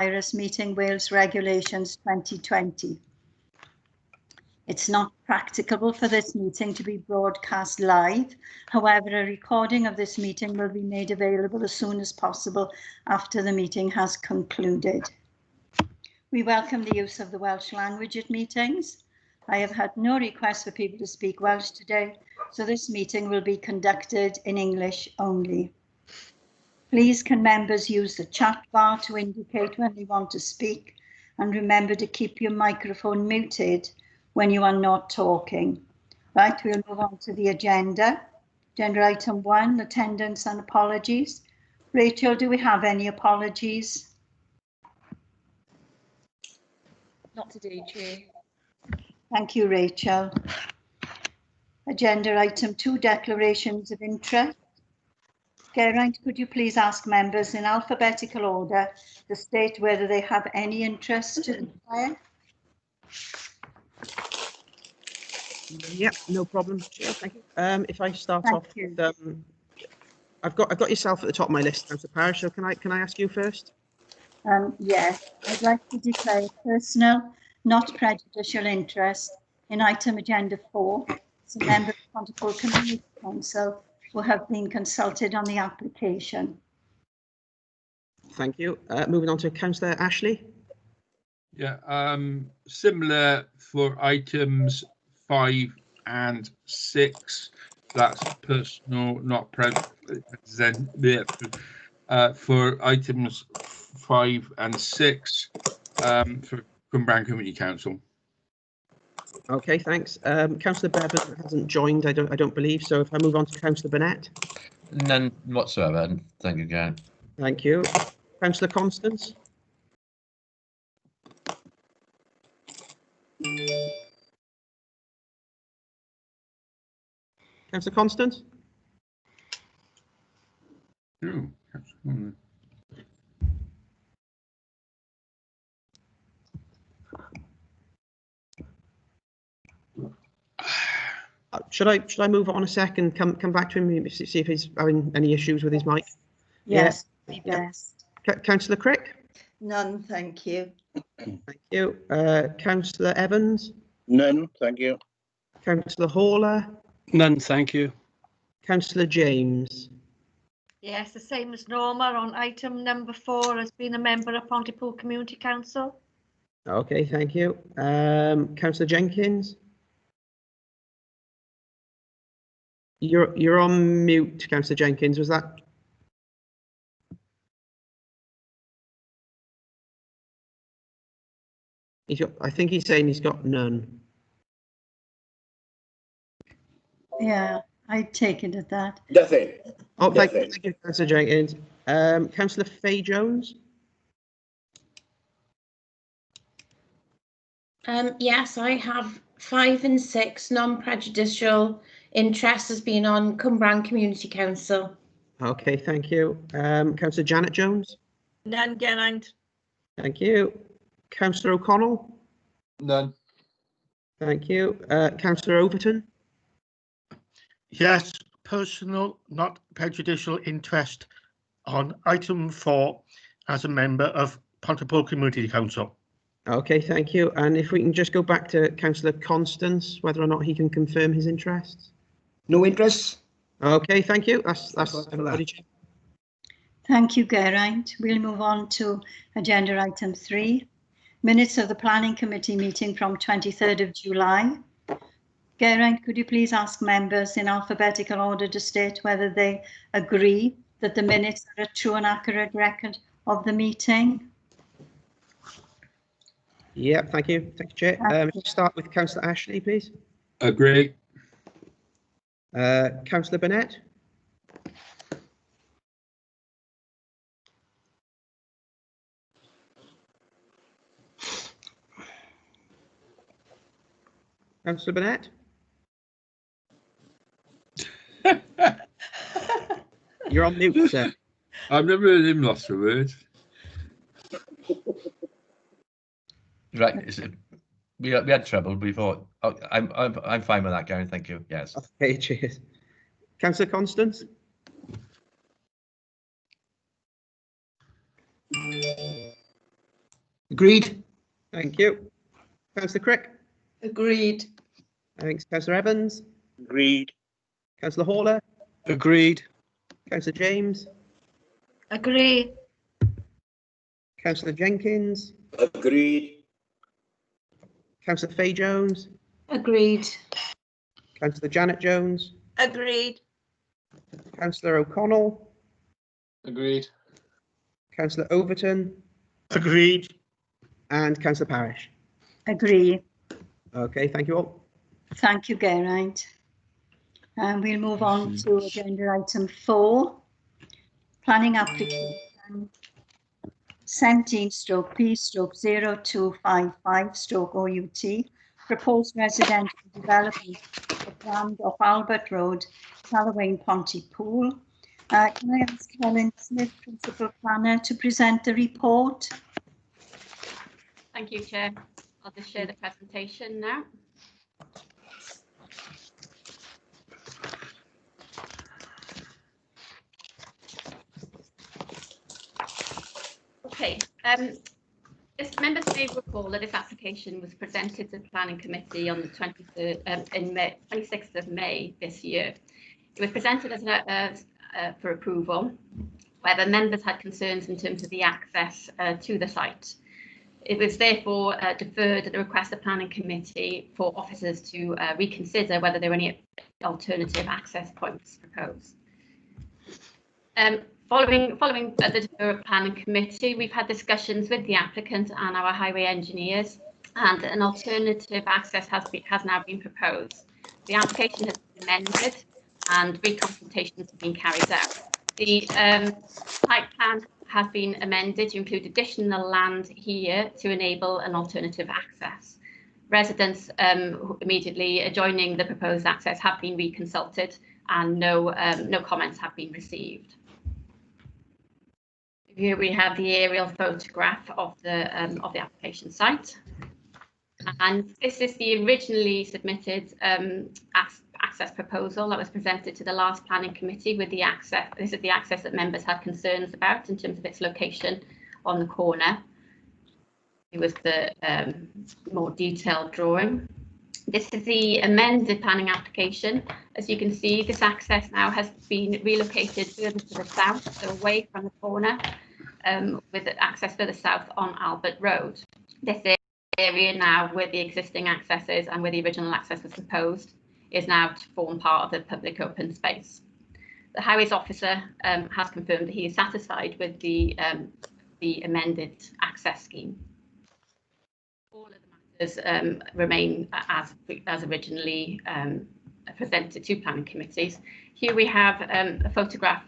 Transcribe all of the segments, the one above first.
Coronavirus Meeting Wales Regulations 2020. It's not practicable for this meeting to be broadcast live. However, a recording of this meeting will be made available as soon as possible after the meeting has concluded. We welcome the use of the Welsh language at meetings. I have had no requests for people to speak Welsh today, so this meeting will be conducted in English only. Please can members use the chat bar to indicate when they want to speak, and remember to keep your microphone muted when you are not talking. Right, we'll move on to the agenda. Agenda item 1, attendance and apologies. Rachel, do we have any apologies? Not today, Chair. Thank you, Rachel. Agenda item 2, declarations of interest. Geraint, could you please ask members in alphabetical order to state whether they have any interest to declare? Yep, no problem, Chair. Thank you. If I start Thank off you. with, I've got yourself at the top of my list, Councillor Parish. So can I ask you first? Yes, I'd like to declare personal, not prejudicial interest in item agenda 4. As a member of Pontypool Community Council who have been consulted on the application. Thank you. Moving on to Councillor Ashley. Yeah, similar for items 5 and 6. That's personal, not present. For items 5 and 6, for Cwmbran Community Council. Okay, thanks. Councillor Bevan hasn't joined, I don't believe. So if I move on to Councillor Burnett. None whatsoever. Thank you, Geraint. Thank you. Councillor Constance. Councillor Constance. Oh, Should I move on a second? Come back to him. See if he's having any issues with his mic. Yes, Yeah. be best. Councillor Crick. None, thank you. Thank you. Councillor Evans. None, thank you. Councillor Haller. None, thank you. Councillor James. Yes, the same as Norma on item number 4 as being a member of Pontypool Community Council. Okay, thank you. Councillor Jenkins. You're on mute, Councillor Jenkins. Was that? I think he's saying he's got none. Yeah, I take it at that. Nothing. Oh, thank Nothing. you, Councillor Jenkins. Councillor Fay Jones. Yes, I have 5 and 6 non-prejudicial interest as being on Cwmbran Community Council. Okay, thank you. Councillor Janet Jones. None, Geraint. Thank you. Councillor O'Connell. None. Thank you. Councillor Overton. Yes, personal, not prejudicial interest on item 4 as a member of Pontypool Community Council. Okay, thank you. And if we can just go back to Councillor Constance, whether or not he can confirm his interests. No interest. Okay, thank you. That's everybody. Thank you, Geraint. We'll move on to agenda item 3. Minutes of the Planning Committee meeting from 23rd of July. Geraint, could you please ask members in alphabetical order to state whether they agree that the minutes are a true and accurate record of the meeting? Yeah, thank you. Thank you, Chair. Start with Councillor Ashley, please. agree. Councillor Burnett. Councillor Burnett. You're on mute, sir. I've never heard him lost a word. Right, we had trouble before. Oh, I'm fine with that, Geraint. Thank you. Yes. Okay, cheers. Councillor Constance. Agreed. Thank you. Councillor Crick. Agreed. Thanks. Councillor Evans. Agreed. Councillor Hawler. Agreed. Councillor James. Agree. Councillor Jenkins. Agreed. Councillor Fay Jones. Agreed. Councillor Janet Jones. Agreed. Councillor O'Connell. Agreed. Councillor Overton. Agreed. And Councillor Parish. Agree. Okay, thank you all. Thank you, Geraint. And we'll move on to agenda item 4, planning application 17/P/0255/OUT, proposed residential development of land off Albert Road, Callaway Pontypool. Can I ask Helen Smith, Principal Planner, to present the report? Thank you, Chair. I'll just share the presentation now. Okay, as members may recall that this application was presented to the Planning Committee on the 26th of May this year. It was presented as for approval, where the members had concerns in terms of the access to the site. It was therefore deferred at the request of the Planning Committee for officers to reconsider whether there were any alternative access points proposed. Following the deferred Planning Committee, we've had discussions with the applicant and our highway engineers, and an alternative access has now been proposed. The application has been amended and reconsultations have been carried out. The site plan has been amended to include additional land here to enable an alternative access. Residents immediately adjoining the proposed access have been reconsulted and no comments have been received. Here we have the aerial photograph of the application site, and this is the originally submitted access proposal that was presented to the last Planning Committee with the access. This is the access that members had concerns about in terms of its location on the corner. It was the more detailed drawing. This is the amended planning application. As you can see, this access now has been relocated further to the south, so away from the corner, with access further south on Albert Road. This area now, where the existing access is and where the original access was proposed, is now to form part of the public open space. The Highways Officer has confirmed that he is satisfied with the amended access scheme. All of the matters remain as originally presented to planning committees. Here we have a photograph.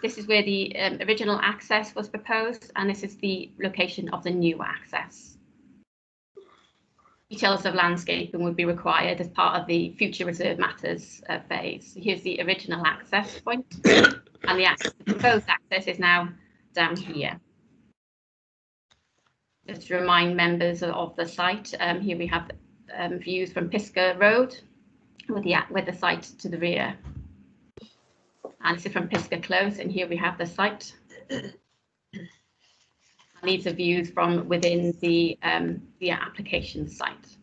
This is where the original access was proposed, and this is the location of the new access. Details of landscaping would be required as part of the future reserve matters phase. Here's the original access point, and the proposed access is now down here. Just to remind members of the site, here we have views from Pisgah Road with the site to the rear. And this is from Pisgah Close, and here we have the site. And these are views from within the application site.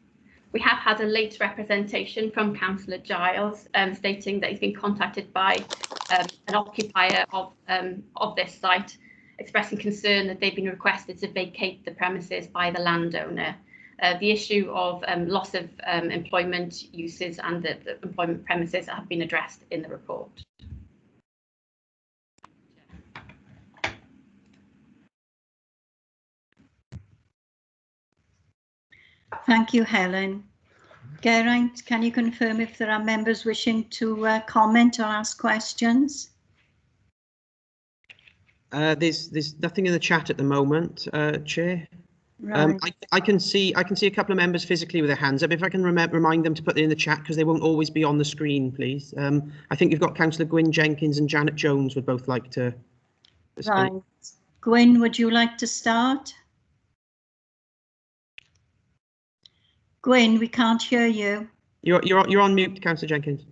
We have had a late representation from Councillor Giles stating that he's been contacted by an occupier of this site, expressing concern that they've been requested to vacate the premises by the landowner. The issue of loss of employment uses and the employment premises have been addressed in the report. Thank you, Helen. Geraint, can you confirm if there are members wishing to comment or ask questions? There's nothing in the chat at the moment, Chair. Right. I can see a couple of members physically with their hands up. If I can remind them to put it in the chat, because they won't always be on the screen, please. I think you've got Councillor Gwyn Jenkins and Janet Jones would both like to speak. Right. Gwyn, would you like to start? Gwyn, we can't hear you. You're on mute, Councillor Jenkins.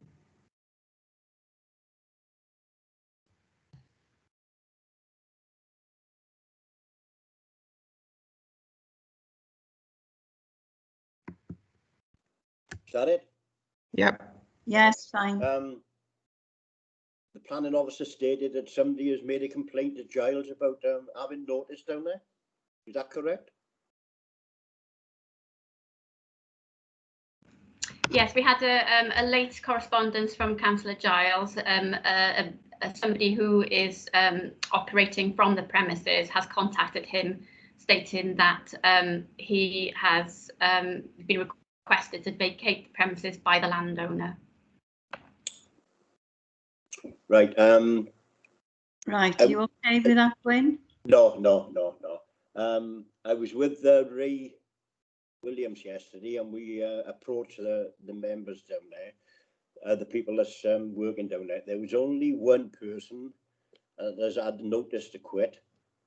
Is that it? Yep. Yes, fine. The planning officer stated that somebody has made a complaint to Giles about having notice down there. Is that correct? Yes, we had a late correspondence from Councillor Giles. Somebody who is operating from the premises has contacted him, stating that he has been requested to vacate the premises by the landowner. Right. Right, are you okay with that, Gwyn? No. I was with Ray Williams yesterday, and we approached the members down there, the people that's working down there. There was only one person that's had notice to quit,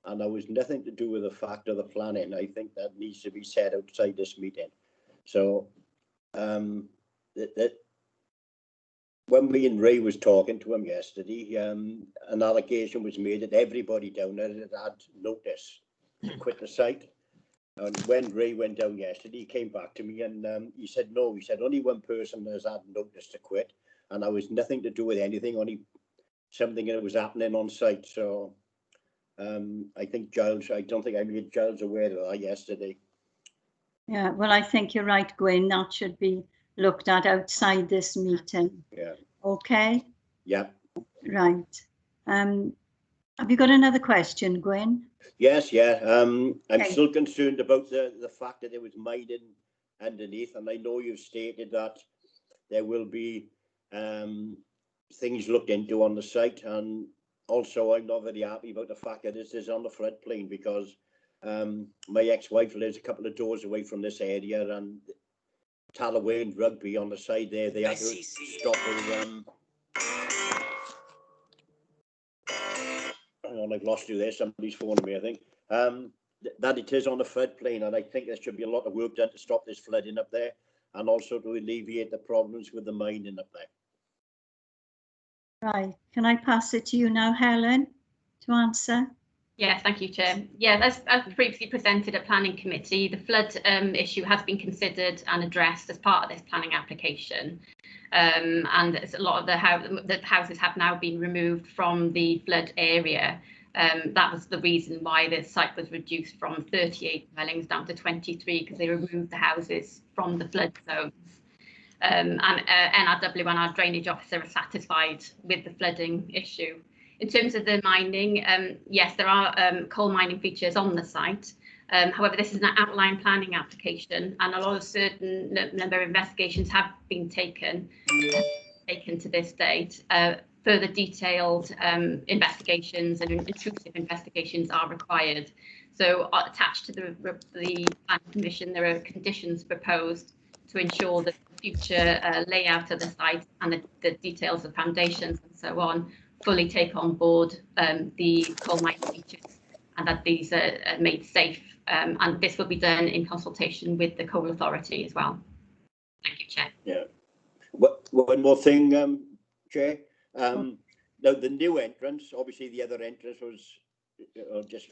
and there was nothing to do with the fact of the planning. I think that needs to be said outside this meeting. So when me and Ray was talking to him yesterday, an allegation was made that everybody down there had notice to quit the site. And when Ray went down yesterday, he came back to me and he said, no, he said only one person has had notice to quit, and there was nothing to do with anything, only something that was happening on site. So I think Giles, I don't think I made Giles aware of that yesterday. Yeah, well, I think you're right, Gwyn. That should be looked at outside this meeting. Yeah. Okay? Yeah. Right. Have you got another question, Gwyn? Yes, yeah. I'm Okay. still concerned about the fact that there was mining underneath, and I know you've stated that there will be things looked into on the site, and also I'm not very happy about the fact that this is on the floodplain, because my ex-wife lives a couple of doors away from this area, and Tallaway and Rugby on the side there, they had to stop with hang on, I've lost you there. Somebody's phoning me, I think. That it is on the floodplain, and I think there should be a lot of work done to stop this flooding up there, and also to alleviate the problems with the mining up there. Right. Can I pass it to you now, Helen, to answer? Yes, thank you, Chair. Yeah, as previously presented at Planning Committee, the flood issue has been considered and addressed as part of this planning application. And a lot of the houses have now been removed from the flood area. That was the reason why the site was reduced from 38 dwellings down to 23, because they removed the houses from the flood zones. And NRW and our drainage officer are satisfied with the flooding issue. In terms of the mining, yes, there are coal mining features on the site. However, this is an outline planning application, and a lot of certain number of investigations have been taken to this date. Further detailed investigations and intrusive investigations are required. So attached to the Planning Commission, there are conditions proposed to ensure that the future layout of the site and the details of foundations and so on fully take on board the coal mining features, and that these are made safe. And this will be done in consultation with the Coal Authority as well. Thank you, Chair. Yeah. One more thing, Chair. Now the new entrance, obviously the other entrance was just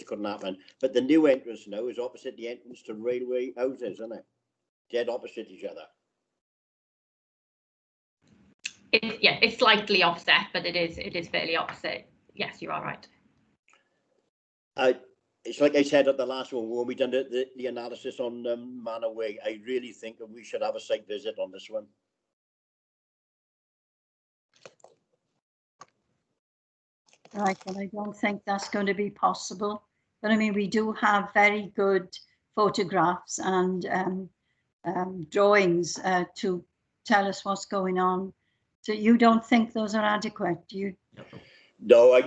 couldn't happen. But the new entrance now is opposite the entrance to railway houses, isn't it? Dead opposite each other. Yeah, it's slightly offset, but it is fairly opposite. Yes, you are right. It's like I said at the last one when we done the analysis on Manor Way. I really think that we should have a site visit on this one. Right, well, I don't think that's going to be possible. But I mean, we do have very good photographs and drawings to tell us what's going on. So you don't think those are adequate, do you? No,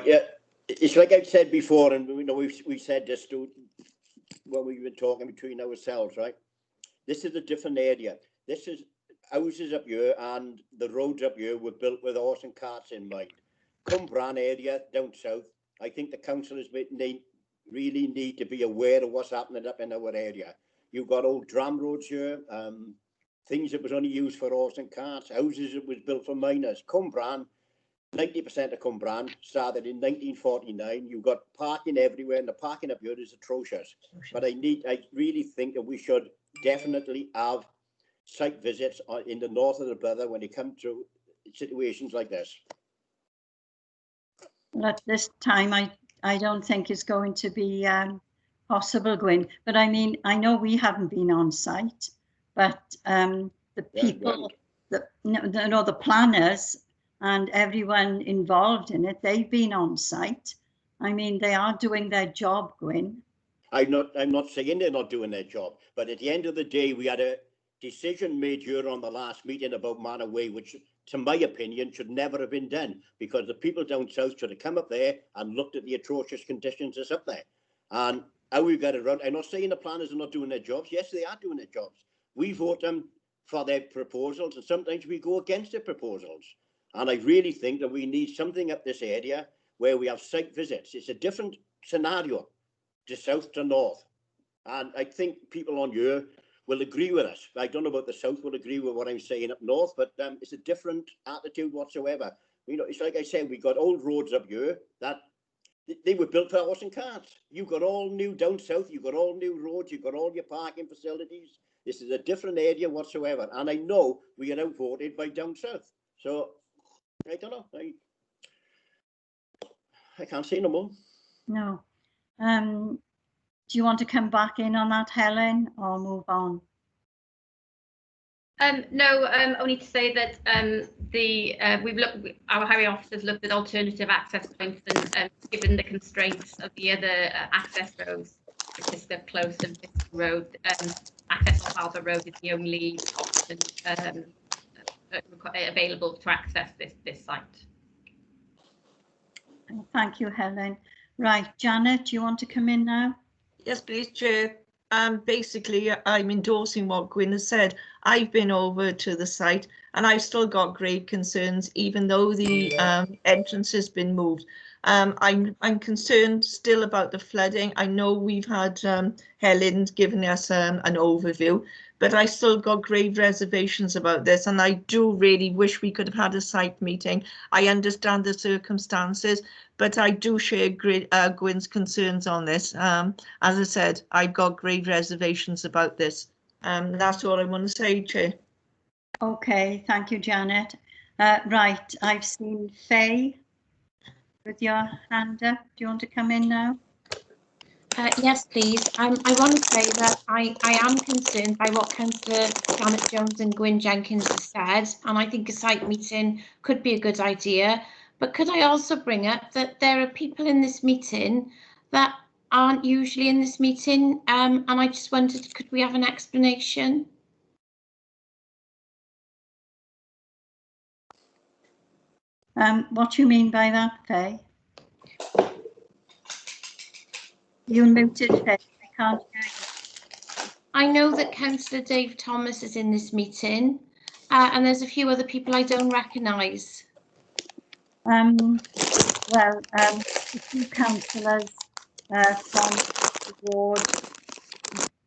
it's like I've said before, and we said this to when we were talking between ourselves, right? This is a different area. This is houses up here, and the roads up here were built with horse and carts in mind. Cumbran area down south, I think the councillors really need to be aware of what's happening up in our area. You've got old tram roads here, things that was only used for horse and carts, houses that was built for miners. Cumbran, 90% of Cumbran started in 1949. You've got parking everywhere, and the parking up here is atrocious. But I really think that we should definitely have site visits in the north of the Bother when it comes to situations like this. Well, at this time, I don't think it's going to be possible, Gwyn. But I mean, I know we haven't been on site, but the people, the planners and everyone involved in it, they've been on site. I mean, they are doing their job, Gwyn. I'm not saying they're not doing their job, but at the end of the day, we had a decision made here on the last meeting about Manor Way, which, to my opinion, should never have been done, because the people down south should have come up there and looked at the atrocious conditions that's up there. And how we got around, I'm not saying the planners are not doing their jobs. Yes, they are doing their jobs. We vote them for their proposals, and sometimes we go against their proposals. And I really think that we need something up this area where we have site visits. It's a different scenario to south to north. And I think people on here will agree with us. I don't know about the south will agree with what I'm saying up north, but it's a different attitude whatsoever. You know, it's like I said, we got old roads up here that they were built for horse and carts. You've got all new down south, you've got all new roads, you've got all your parking facilities. This is a different area whatsoever. And I know we are outvoted by down south. So I don't know. I can't say no more. No. Do you want to come back in on that, Helen, or move on? No, only to say that our highway officers looked at alternative access points, and given the constraints of the other access roads, which is the close and road, access off Albert Road is the only option available to access this site. Thank you, Helen. Right, Janet, do you want to come in now? Yes, please, Chair. Basically, I'm endorsing what Gwyn has said. I've been over to the site and I've still got grave concerns, even though the entrance has been moved. I'm concerned still about the flooding. I know we've had Helen giving us an overview, but I still got grave reservations about this, and I do really wish we could have had a site meeting. I understand the circumstances, but I do share Gwyn's concerns on this. As I said, I've got grave reservations about this. That's all I want to say, Chair. Okay, thank you, Janet. Right, I've seen Faye with your hand up. Do you want to come in now? Yes, please. I want to say that I am concerned by what Councillor Janet Jones and Gwyn Jenkins have said, and I think a site meeting could be a good idea. But could I also bring up that there are people in this meeting that aren't usually in this meeting, and I just wondered, could we have an explanation? What do you mean by that, Faye? You muted, Faye. I can't hear you. I know that Councillor Dave Thomas is in this meeting, and there's a few other people I don't recognise. Well, the two councillors from the ward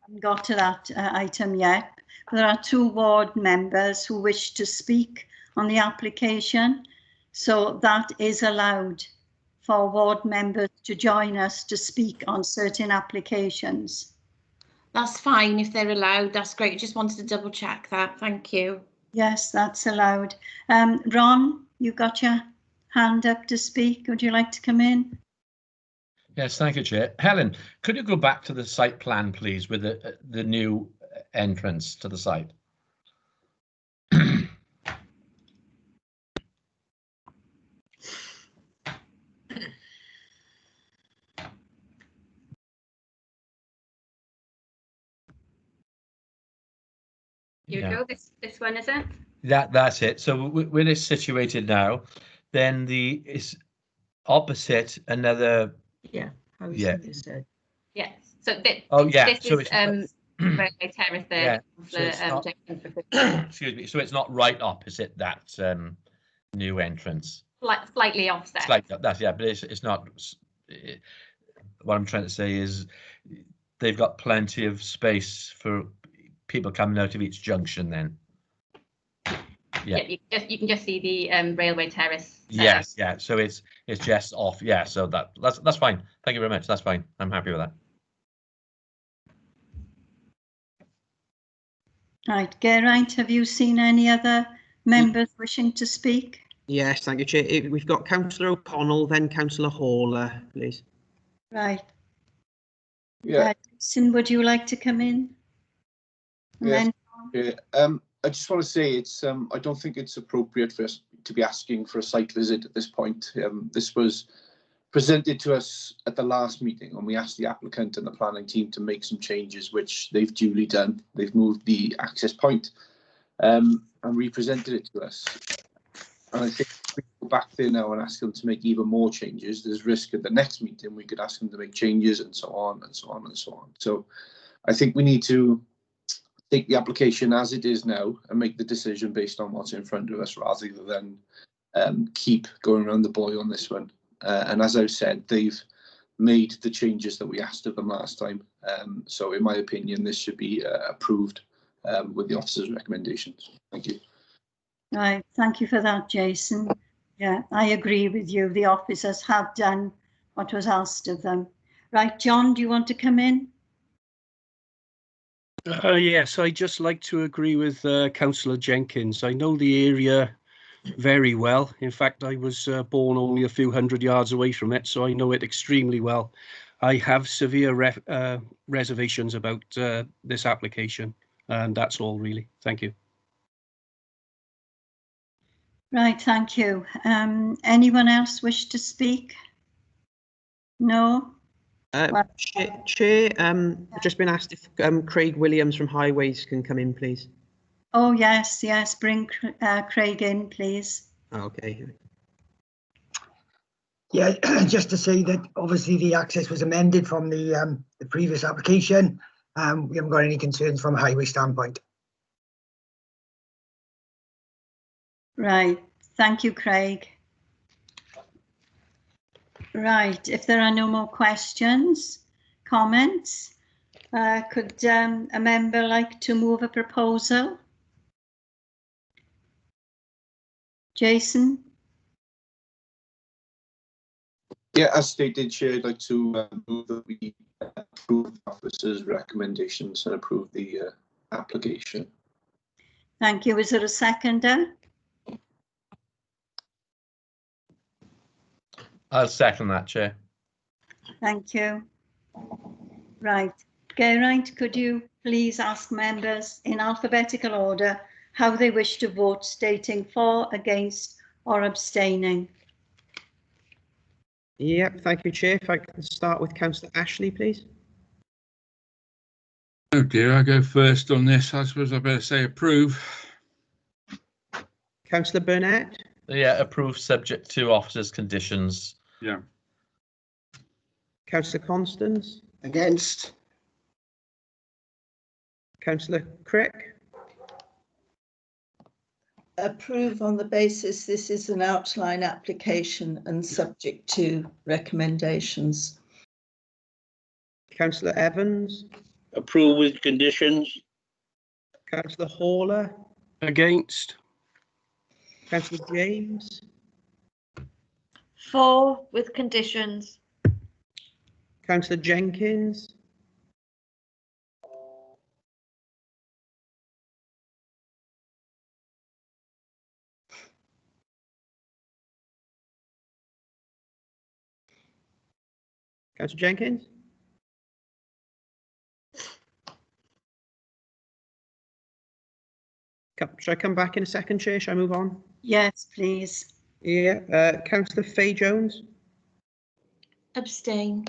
haven't got to that item yet. There are two ward members who wish to speak on the application, so that is allowed for ward members to join us to speak on certain applications. That's fine if they're allowed. That's great. Just wanted to double check that. Thank you. Yes, that's allowed. Ron, you got your hand up to speak. Would you like to come in? Yes, thank you, Chair. Helen, could you go back to the site plan, please, with the new entrance to the site? Here we go. This one, is it? That's it. So when it's situated now, then it's opposite another. Yeah. Yeah. Yes. So this so is Railway Terrace there. Yeah, excuse me. So it's not right opposite that new entrance. Slightly offset. But it's not. What I'm trying to say is they've got plenty of space for people coming out of each junction then. Yeah, you can just see the Railway Terrace. Yes, yeah. So it's just off. Yeah, so that's fine. Thank you very much. That's fine. I'm happy with that. Right, Geraint, have you seen any other members wishing to speak? Yes, thank you, Chair. We've got Councillor O'Connell, then Councillor Hawler, please. Right. Yeah. Jason, would you like to come in? And Yes. then, I just want to say it's I don't think it's appropriate for us to be asking for a site visit at this point. This was presented to us at the last meeting and we asked the applicant and the planning team to make some changes, which they've duly done. They've moved the access point and represented it to us. And I think if we go back there now and ask them to make even more changes, there's risk at the next meeting we could ask them to make changes and so on and so on and so on. So I think we need to take the application as it is now and make the decision based on what's in front of us rather than keep going around the boy on this one. And as I've said, they've made the changes that we asked of them last time. So in my opinion, this should be approved with the officer's recommendations. Thank you. right, thank you for that, Jason. Yeah, I agree with you. The officers have done what was asked of them. Right, John, do you want to come in? Yes, I'd just like to agree with Councillor Jenkins. I know the area very well. In fact, I was born only a few hundred yards away from it, so I know it extremely well. I have severe reservations about this application, and that's all really. Thank you. Right, thank you. Anyone else wish to speak? No? Chair, I've just been asked if Craig Williams from Highways can come in, please. Oh, yes, yes, bring Craig in, please. Okay. Yeah, just to say that obviously the access was amended from the previous application. We haven't got any concerns from a highway standpoint. Right, thank you, Craig. Right, if there are no more questions, comments, could a member like to move a proposal? Jason? Yeah, as stated, Chair, I'd like to move that we approve the officer's recommendations and approve the application. Thank you. Is there a seconder? I'll second that, Chair. Thank you. Right. Geraint, could you please ask members in alphabetical order how they wish to vote, stating for, against, or abstaining? Yep, thank you, Chair. If I can start with Councillor Ashley, please. Oh dear, I go first on this. I suppose I better say approve. Councillor Burnett? Yeah, approve subject to officers' conditions. Yeah. Councillor Constance? Against. Councillor Crick? Approve on the basis this is an outline application and subject to recommendations. Councillor Evans? Approve with conditions. Councillor Hawler? Against. Councillor James? For with conditions. Councillor Jenkins? Councillor Jenkins? Should I come back in a second, Chair? Shall I move on? Yes, please. Yeah. Councillor Fay Jones? Abstain.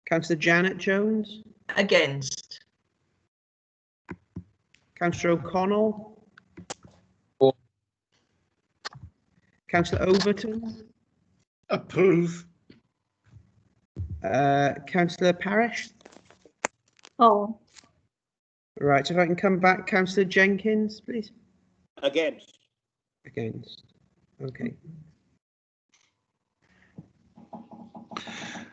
Councillor Janet Jones? Against. Councillor O'Connell? For. Councillor Overton? Approve. Councillor Parish? Oh. Right, so if I can come back, Councillor Jenkins, please. Against. Against. Okay.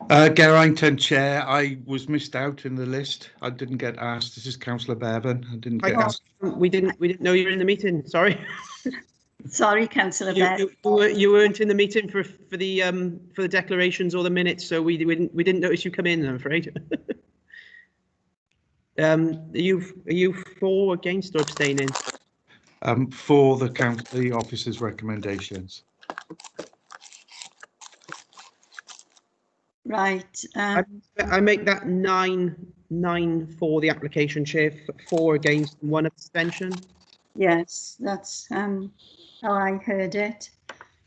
Geraint and Chair, I was missed out in the list. I didn't get asked. This is Councillor Bevan. I didn't get asked. We didn't know you were in the meeting. Sorry. Sorry, Councillor Bevan. You weren't in the meeting for the declarations or the minutes, so we didn't notice you come in, I'm afraid. Are you for, against, or abstaining? For the officer's recommendations. Right. I make that 9 for the application, Chair, 4 against, 1 abstention. Yes, that's how I heard it.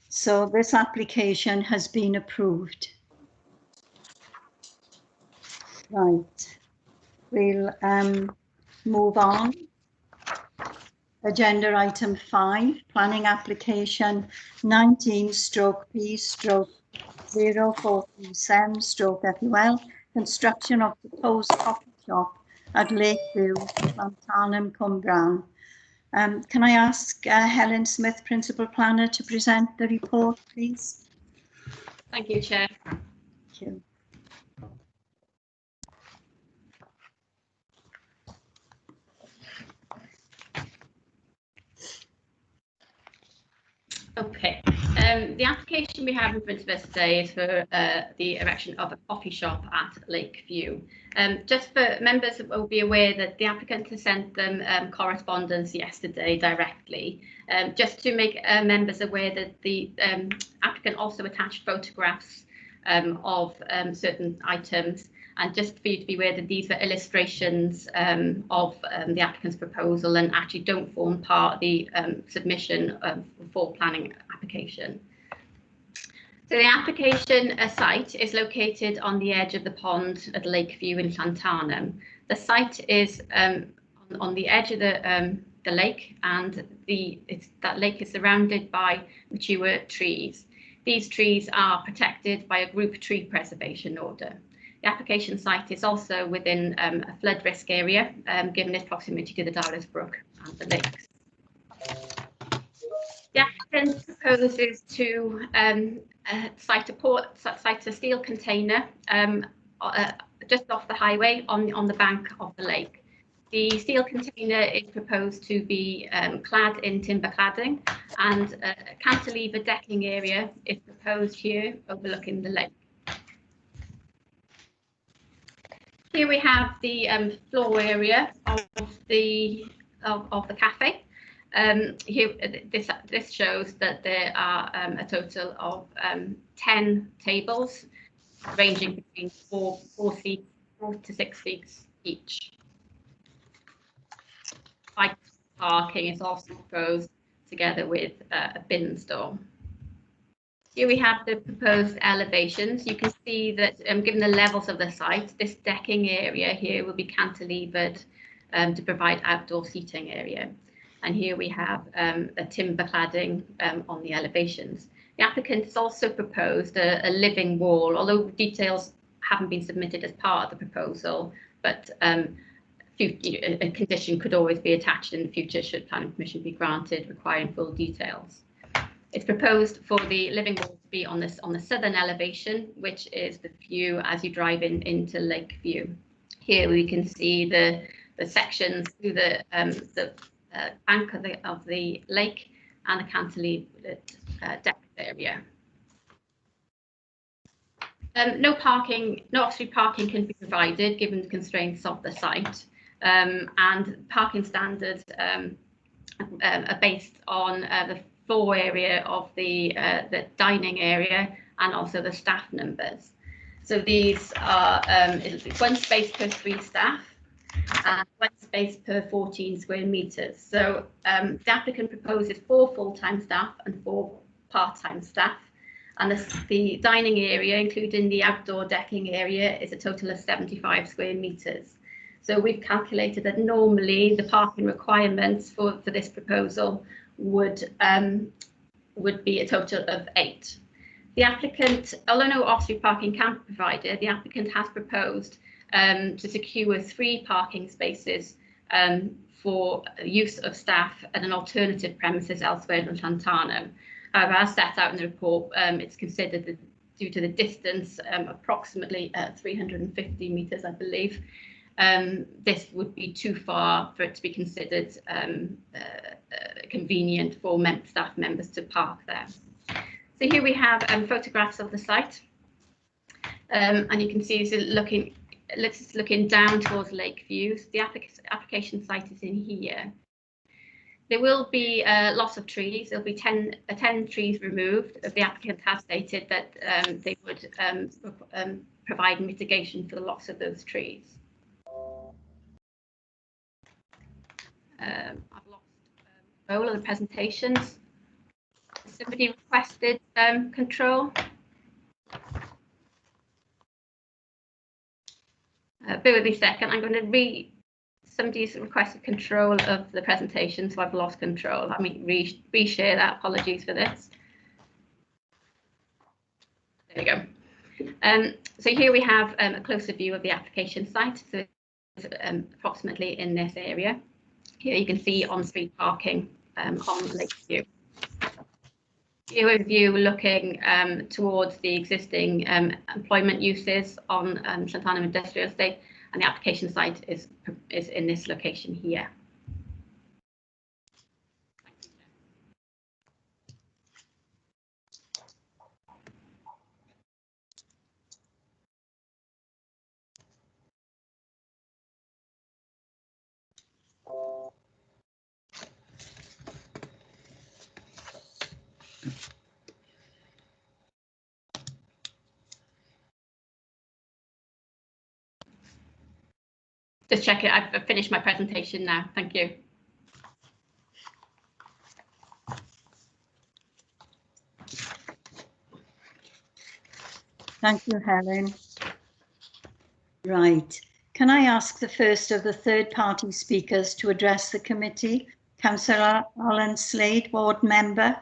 So this application has been approved. Right. We'll move on. Agenda item 5, planning application 19/P/0437/FUL, construction of proposed coffee shop at Lakeview, Llantarnam, Cwmbran. Can I ask Helen Smith, Principal Planner, to present the report, please? Thank you, Chair. Thank you. Okay, the application we have in front of us today is for the erection of a coffee shop at Lakeview. Just for members who will be aware that the applicant has sent them correspondence yesterday directly. Just to make members aware that the applicant also attached photographs of certain items, and just for you to be aware that these are illustrations of the applicant's proposal and actually don't form part of the submission for planning application. So the application site is located on the edge of the pond at Lakeview in Llantarnam. The site is on the edge of the lake, and that lake is surrounded by mature trees. These trees are protected by a group tree preservation order. The application site is also within a flood risk area, given its proximity to the Darlas Brook and the lakes. The applicant proposes to site a steel container just off the highway on the bank of the lake. The steel container is proposed to be clad in timber cladding, and a cantilever decking area is proposed here overlooking the lake. Here we have the floor area of the cafe. Here, this shows that there are a total of 10 tables, ranging between 4 to 6 seats each. Bike parking is also proposed together with a bin store. Here we have the proposed elevations. You can see that given the levels of the site, this decking area here will be cantilevered to provide outdoor seating area. And here we have a timber cladding on the elevations. The applicant has also proposed a living wall, although details haven't been submitted as part of the proposal, but a condition could always be attached in the future should planning permission be granted requiring full details. It's proposed for the living wall to be on the southern elevation, which is the view as you drive into Lakeview. Here we can see the sections through the bank of the lake and the cantilevered deck area. No off-street parking can be provided given the constraints of the site, and parking standards are based on the floor area of the dining area and also the staff numbers. So these are it'll be 1 space per 3 staff and 1 space per 14 square meters. So the applicant proposes 4 full-time staff and 4 part-time staff, and the dining area, including the outdoor decking area, is a total of 75 square meters. So we've calculated that normally the parking requirements for this proposal would be a total of 8. The applicant, although no off-street parking can be provided, the applicant has proposed to secure 3 parking spaces for use of staff at an alternative premises elsewhere in Llantarnam. However, as set out in the report, it's considered that due to the distance, approximately 350 metres, I believe, this would be too far for it to be considered convenient for staff members to park there. So here we have photographs of the site, and you can see, so looking let's looking down towards Lakeview. So the application site is in here. There will be loss of trees. There'll be 10 trees removed. The applicant has stated that they would provide mitigation for the loss of those trees. I've lost control of the presentations. Somebody requested control. Bear with me a second. I'm going to somebody's requested control of the presentation, so I've lost control. Let me reshare that. Apologies for this. There we go. So here we have a closer view of the application site. So it's approximately in this area. Here you can see on-street parking on Lakeview. Here a view looking towards the existing employment uses on Llanthonydd Industrial Estate, and the application site is in this location here. Just check it. I've finished my presentation now. Thank you. Thank you, Helen. Right. Can I ask the first of the third-party speakers to address the committee? Councillor Alan Slade, ward member.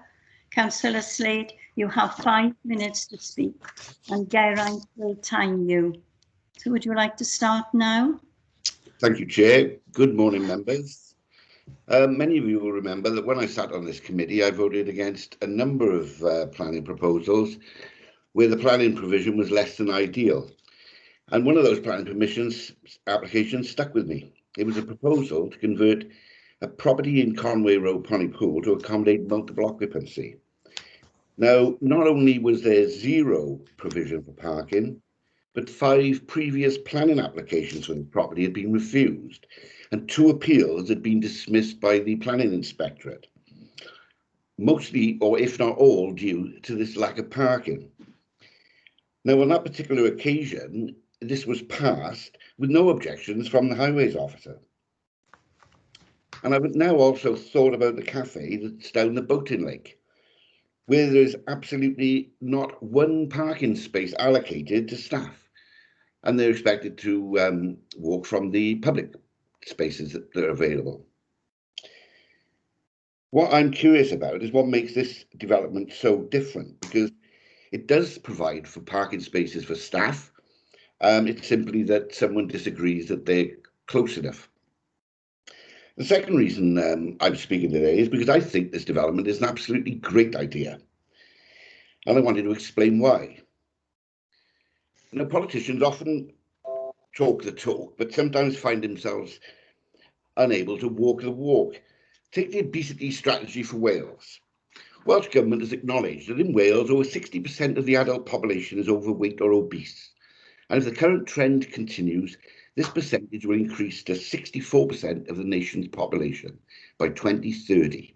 Councillor Slade, you have 5 minutes to speak, and Geraint will time you. So would you like to start now? Thank you, Chair. Good morning, members. Many of you will remember that when I sat on this committee, I voted against a number of planning proposals where the planning provision was less than ideal. And one of those planning permissions applications stuck with me. It was a proposal to convert a property in Conway Road, Pontypool, to accommodate multiple occupancy. Now, not only was there zero provision for parking, but 5 previous planning applications for the property had been refused, and 2 appeals had been dismissed by the planning inspectorate, mostly, or if not all, due to this lack of parking. Now, on that particular occasion, this was passed with no objections from the highways officer. And I've now also thought about the cafe that's down the boating lake, where there is absolutely not one parking space allocated to staff, and they're expected to walk from the public spaces that are available. What I'm curious about is what makes this development so different, because it does provide for parking spaces for staff. It's simply that someone disagrees that they're close enough. The second reason I'm speaking today is because I think this development is an absolutely great idea, and I wanted to explain why. You know, politicians often talk the talk, but sometimes find themselves unable to walk the walk. Take the obesity strategy for Wales. Welsh Government has acknowledged that in Wales, over 60% of the adult population is overweight or obese. And if the current trend continues, this percentage will increase to 64% of the nation's population by 2030.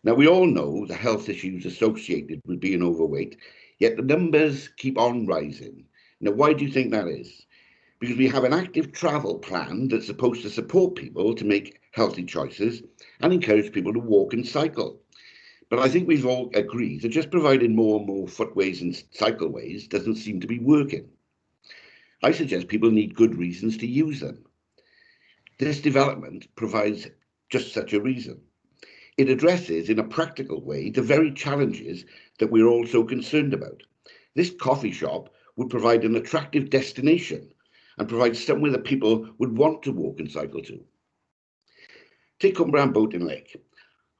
Now, we all know the health issues associated with being overweight, yet the numbers keep on rising. Now, why do you think that is? Because we have an active travel plan that's supposed to support people to make healthy choices and encourage people to walk and cycle. But I think we've all agreed that just providing more and more footways and cycleways doesn't seem to be working. I suggest people need good reasons to use them. This development provides just such a reason. It addresses in a practical way the very challenges that we're all so concerned about. This coffee shop would provide an attractive destination and provide somewhere that people would want to walk and cycle to. Take Cwmbran Boating Lake.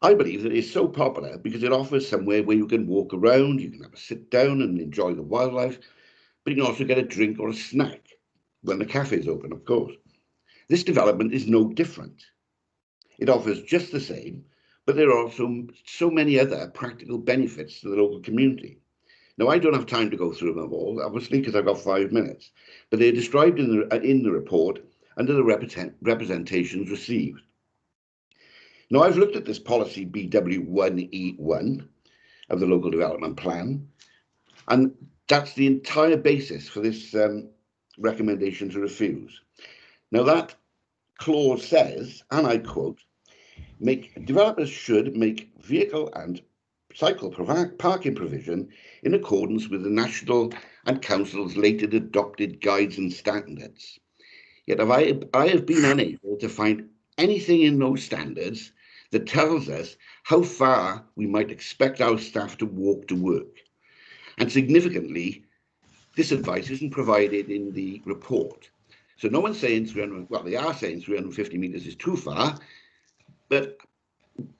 I believe that it's so popular because it offers somewhere where you can walk around, you can have a sit down and enjoy the wildlife, but you can also get a drink or a snack when the cafe is open, of course. This development is no different. It offers just the same, but there are also so many other practical benefits to the local community. Now, I don't have time to go through them all, obviously, because I've got 5 minutes, but they're described in the report under the representations received. Now, I've looked at this policy BW1E1 of the local development plan, and that's the entire basis for this recommendation to refuse. Now, that clause says, and I quote, developers should make vehicle and cycle parking provision in accordance with the national and council's latest adopted guides and standards. Yet I have been unable to find anything in those standards that tells us how far we might expect our staff to walk to work. And significantly, this advice isn't provided in the report. So no one's saying 300, well, they are saying 350 metres is too far, but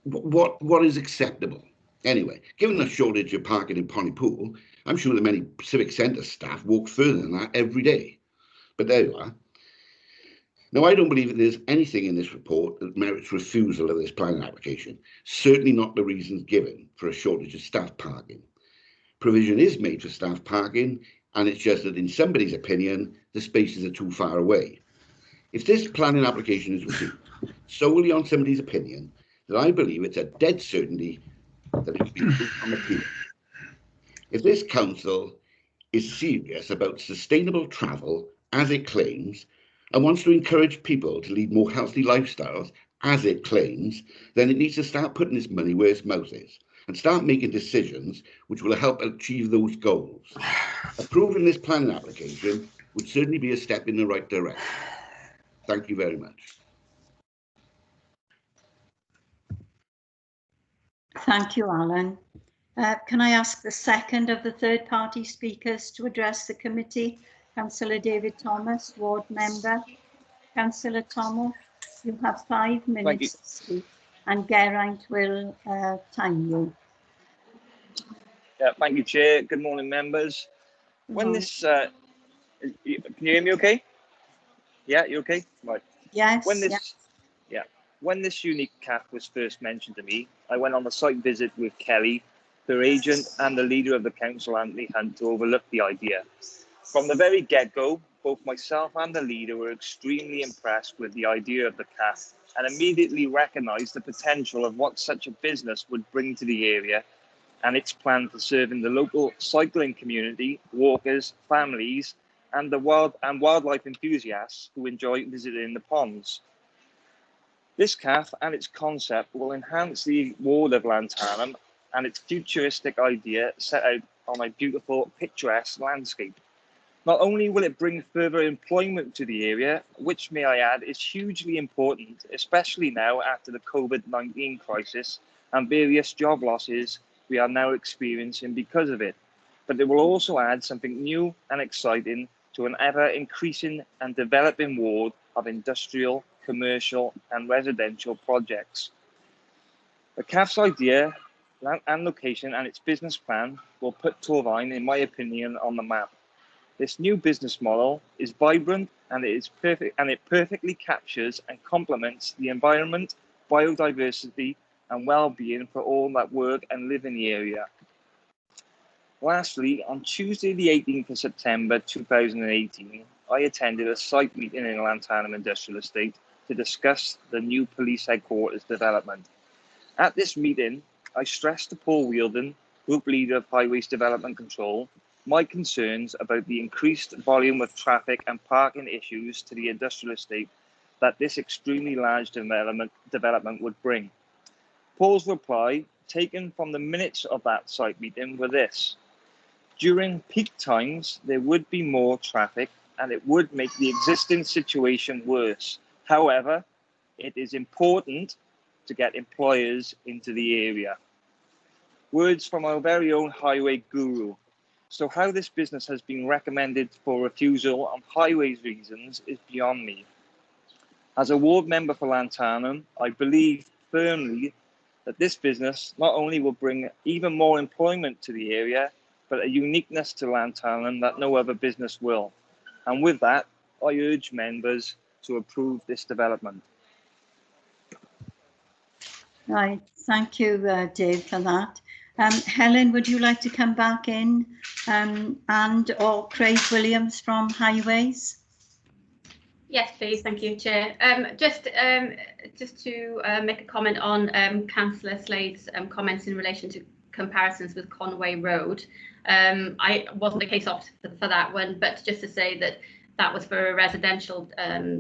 what is acceptable? Anyway, given the shortage of parking in Pontypool, I'm sure that many civic centre staff walk further than that every day. But there you are. Now, I don't believe that there's anything in this report that merits refusal of this planning application, certainly not the reasons given for a shortage of staff parking. Provision is made for staff parking, and it's just that in somebody's opinion, the spaces are too far away. If this planning application is refused solely on somebody's opinion, then I believe it's a dead certainty that it will be put on appeal. If this council is serious about sustainable travel, as it claims, and wants to encourage people to lead more healthy lifestyles, as it claims, then it needs to start putting its money where its mouth is and start making decisions which will help achieve those goals. Approving this planning application would certainly be a step in the right direction. Thank you very much. Thank you, Alan. Can I ask the second of the third-party speakers to address the committee? Councillor David Thomas, ward member. Councillor Thomas, you have 5 minutes to speak, and Geraint will time you. Yeah, thank you, Chair. Good morning, members. When this, can you hear me okay? Yeah, you okay? Right. Yes. When this, yes. yeah, when this unique CAF was first mentioned to me, I went on a site visit with Kelly, her agent, and the leader of the council, Anthony Hunt, to overlook the idea. From the very get-go, both myself and the leader were extremely impressed with the idea of the CAF and immediately recognised the potential of what such a business would bring to the area and its plan for serving the local cycling community, walkers, families, and the wildlife enthusiasts who enjoy visiting the ponds. This CAF and its concept will enhance the ward of Llantarnam and its futuristic idea set out on a beautiful, picturesque landscape. Not only will it bring further employment to the area, which, may I add, is hugely important, especially now after the COVID-19 crisis and various job losses we are now experiencing because of it, but it will also add something new and exciting to an ever-increasing and developing ward of industrial, commercial and residential projects. The CAF's idea and location and its business plan will put Torfaen, in my opinion, on the map. This new business model is vibrant and it is perfect, and it perfectly captures and complements the environment, biodiversity, and well-being for all that work and live in the area. Lastly, on Tuesday, the 18th of September 2018, I attended a site meeting in Llantarnam Industrial Estate to discuss the new police headquarters development. At this meeting, I stressed to Paul Wheeldon, Group Leader of Highways Development Control, my concerns about the increased volume of traffic and parking issues to the industrial estate that this extremely large development would bring. Paul's reply, taken from the minutes of that site meeting, were this: during peak times, there would be more traffic and it would make the existing situation worse. However, it is important to get employers into the area. Words from our very own highway guru. So how this business has been recommended for refusal on highways reasons is beyond me. As a ward member for Llantarnam, I believe firmly that this business not only will bring even more employment to the area, but a uniqueness to Llantarnam that no other business will. And with that, I urge members to approve this development. Right, thank you, Dave, for that. Helen, would you like to come back in, and or Craig Williams from Highways? Yes, please. Thank you, Chair. Just to make a comment on Councillor Slade's comments in relation to comparisons with Conway Road. I wasn't the case officer for that one, but just to say that that was for a residential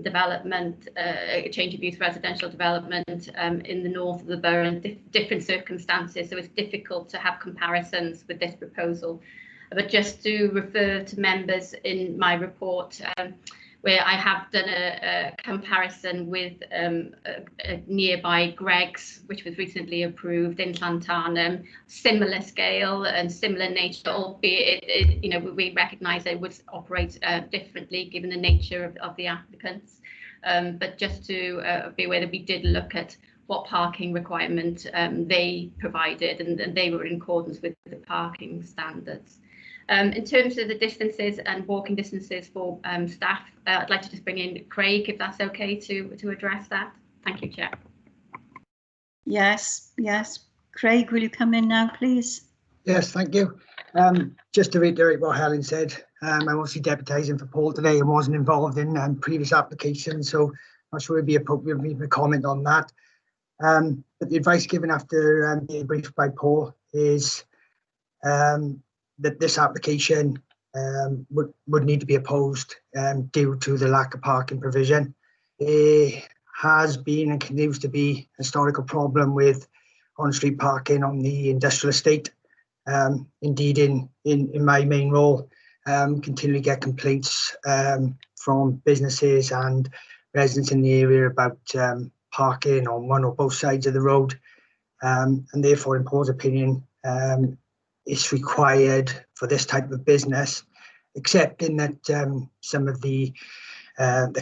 development, a change of use residential development in the north of the borough in different circumstances. So it's difficult to have comparisons with this proposal. But just to refer to members in my report, where I have done a comparison with a nearby Greggs, which was recently approved in Llantarnam, similar scale and similar nature, albeit we recognise they would operate differently given the nature of the applicants. But just to be aware that we did look at what parking requirement they provided, and they were in accordance with the parking standards. In terms of the distances and walking distances for staff, I'd like to just bring in Craig, if that's okay, to address that. Thank you, Chair. Yes. Craig, will you come in now, please? Yes, thank you. Just to reiterate what Helen said, I'm obviously deputising for Paul today and wasn't involved in previous applications, so I'm not sure it'd be appropriate for me to comment on that. But the advice given after being briefed by Paul is that this application would need to be opposed due to the lack of parking provision. It has been and continues to be a historical problem with on-street parking on the industrial estate. Indeed, in my main role, continually get complaints from businesses and residents in the area about parking on one or both sides of the road, and therefore, in Paul's opinion, it's required for this type of business, except in that some of the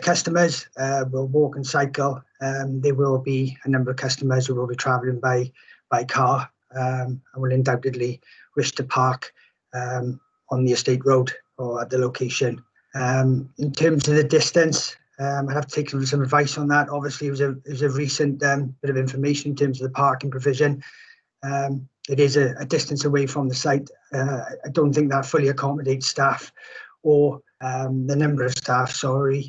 customers will walk and cycle. There will be a number of customers who will be travelling by car and will undoubtedly wish to park on the estate road or at the location. In terms of the distance, I'd have to take some advice on that. Obviously, it was a recent bit of information in terms of the parking provision. It is a distance away from the site. I don't think that fully accommodates staff or the number of staff, or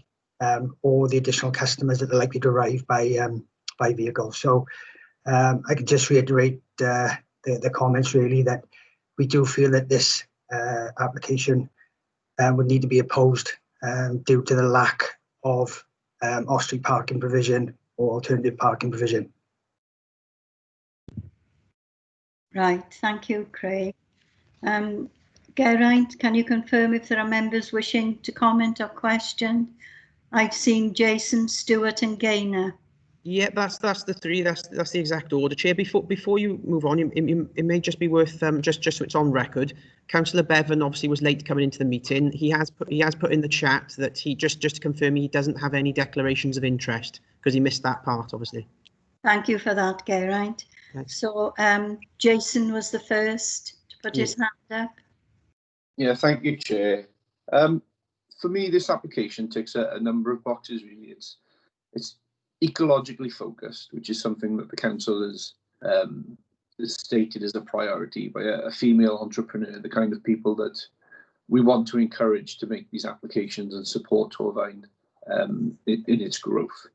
the additional customers that are likely to arrive by vehicle. So I can just reiterate the comments really, that we do feel that this application would need to be opposed due to the lack of off-street parking provision or alternative parking provision. Right, thank you, Craig. Geraint, can you confirm if there are members wishing to comment or question? I've seen Jason, Stewart and Gaynor. Yeah, that's the three. That's the exact order, Chair. Before you move on, it may just be worth just so it's on record. Councillor Bevan obviously was late coming into the meeting. He has put in the chat that he just to confirm he doesn't have any declarations of interest because he missed that part, obviously. Thank you for that, Geraint. So Jason was the first to put his hand up. Yeah, thank you, Chair. For me, this application ticks a number of boxes. Really, it's ecologically focused, which is something that the council has stated as a priority by a female entrepreneur, the kind of people that we want to encourage to make these applications and support Torfaen in its growth.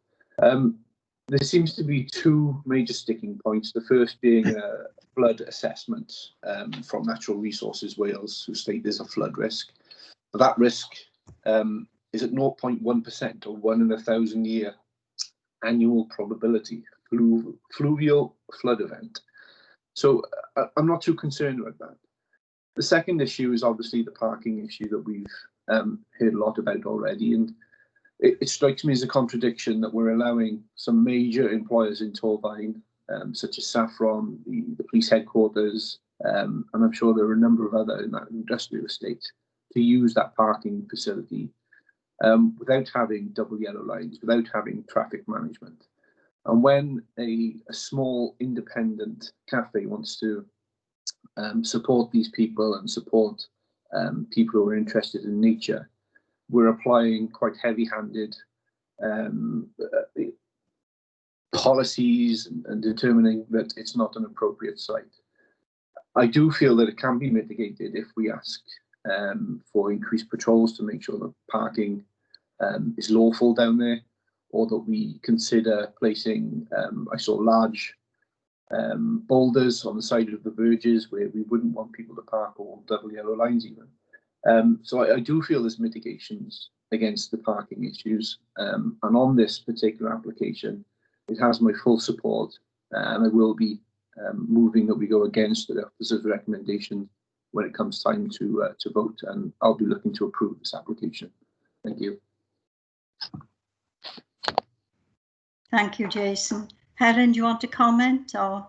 There seems to be two major sticking points. The first being a flood assessment from Natural Resources Wales, who state there's a flood risk. But that risk is at 0.1% or 1 in 1,000 year annual probability fluvial flood event. So I'm not too concerned about that. The second issue is obviously the parking issue that we've heard a lot about already, and it strikes me as a contradiction that we're allowing some major employers in Torfaen, such as Saffron, the police headquarters, and I'm sure there are a number of other in that industrial estate, to use that parking facility without having double yellow lines, without having traffic management. And when a small independent cafe wants to support these people and support people who are interested in nature, we're applying quite heavy-handed policies and determining that it's not an appropriate site. I do feel that it can be mitigated if we ask for increased patrols to make sure that parking is lawful down there, or that we consider placing, I saw large boulders on the side of the verges where we wouldn't want people to park, or double yellow lines even. So I do feel there's mitigations against the parking issues. And on this particular application, it has my full support, and I will be moving that we go against the officer's recommendation when it comes time to vote, and I'll be looking to approve this application. Thank you. Thank you, Jason. Helen, do you want to comment or?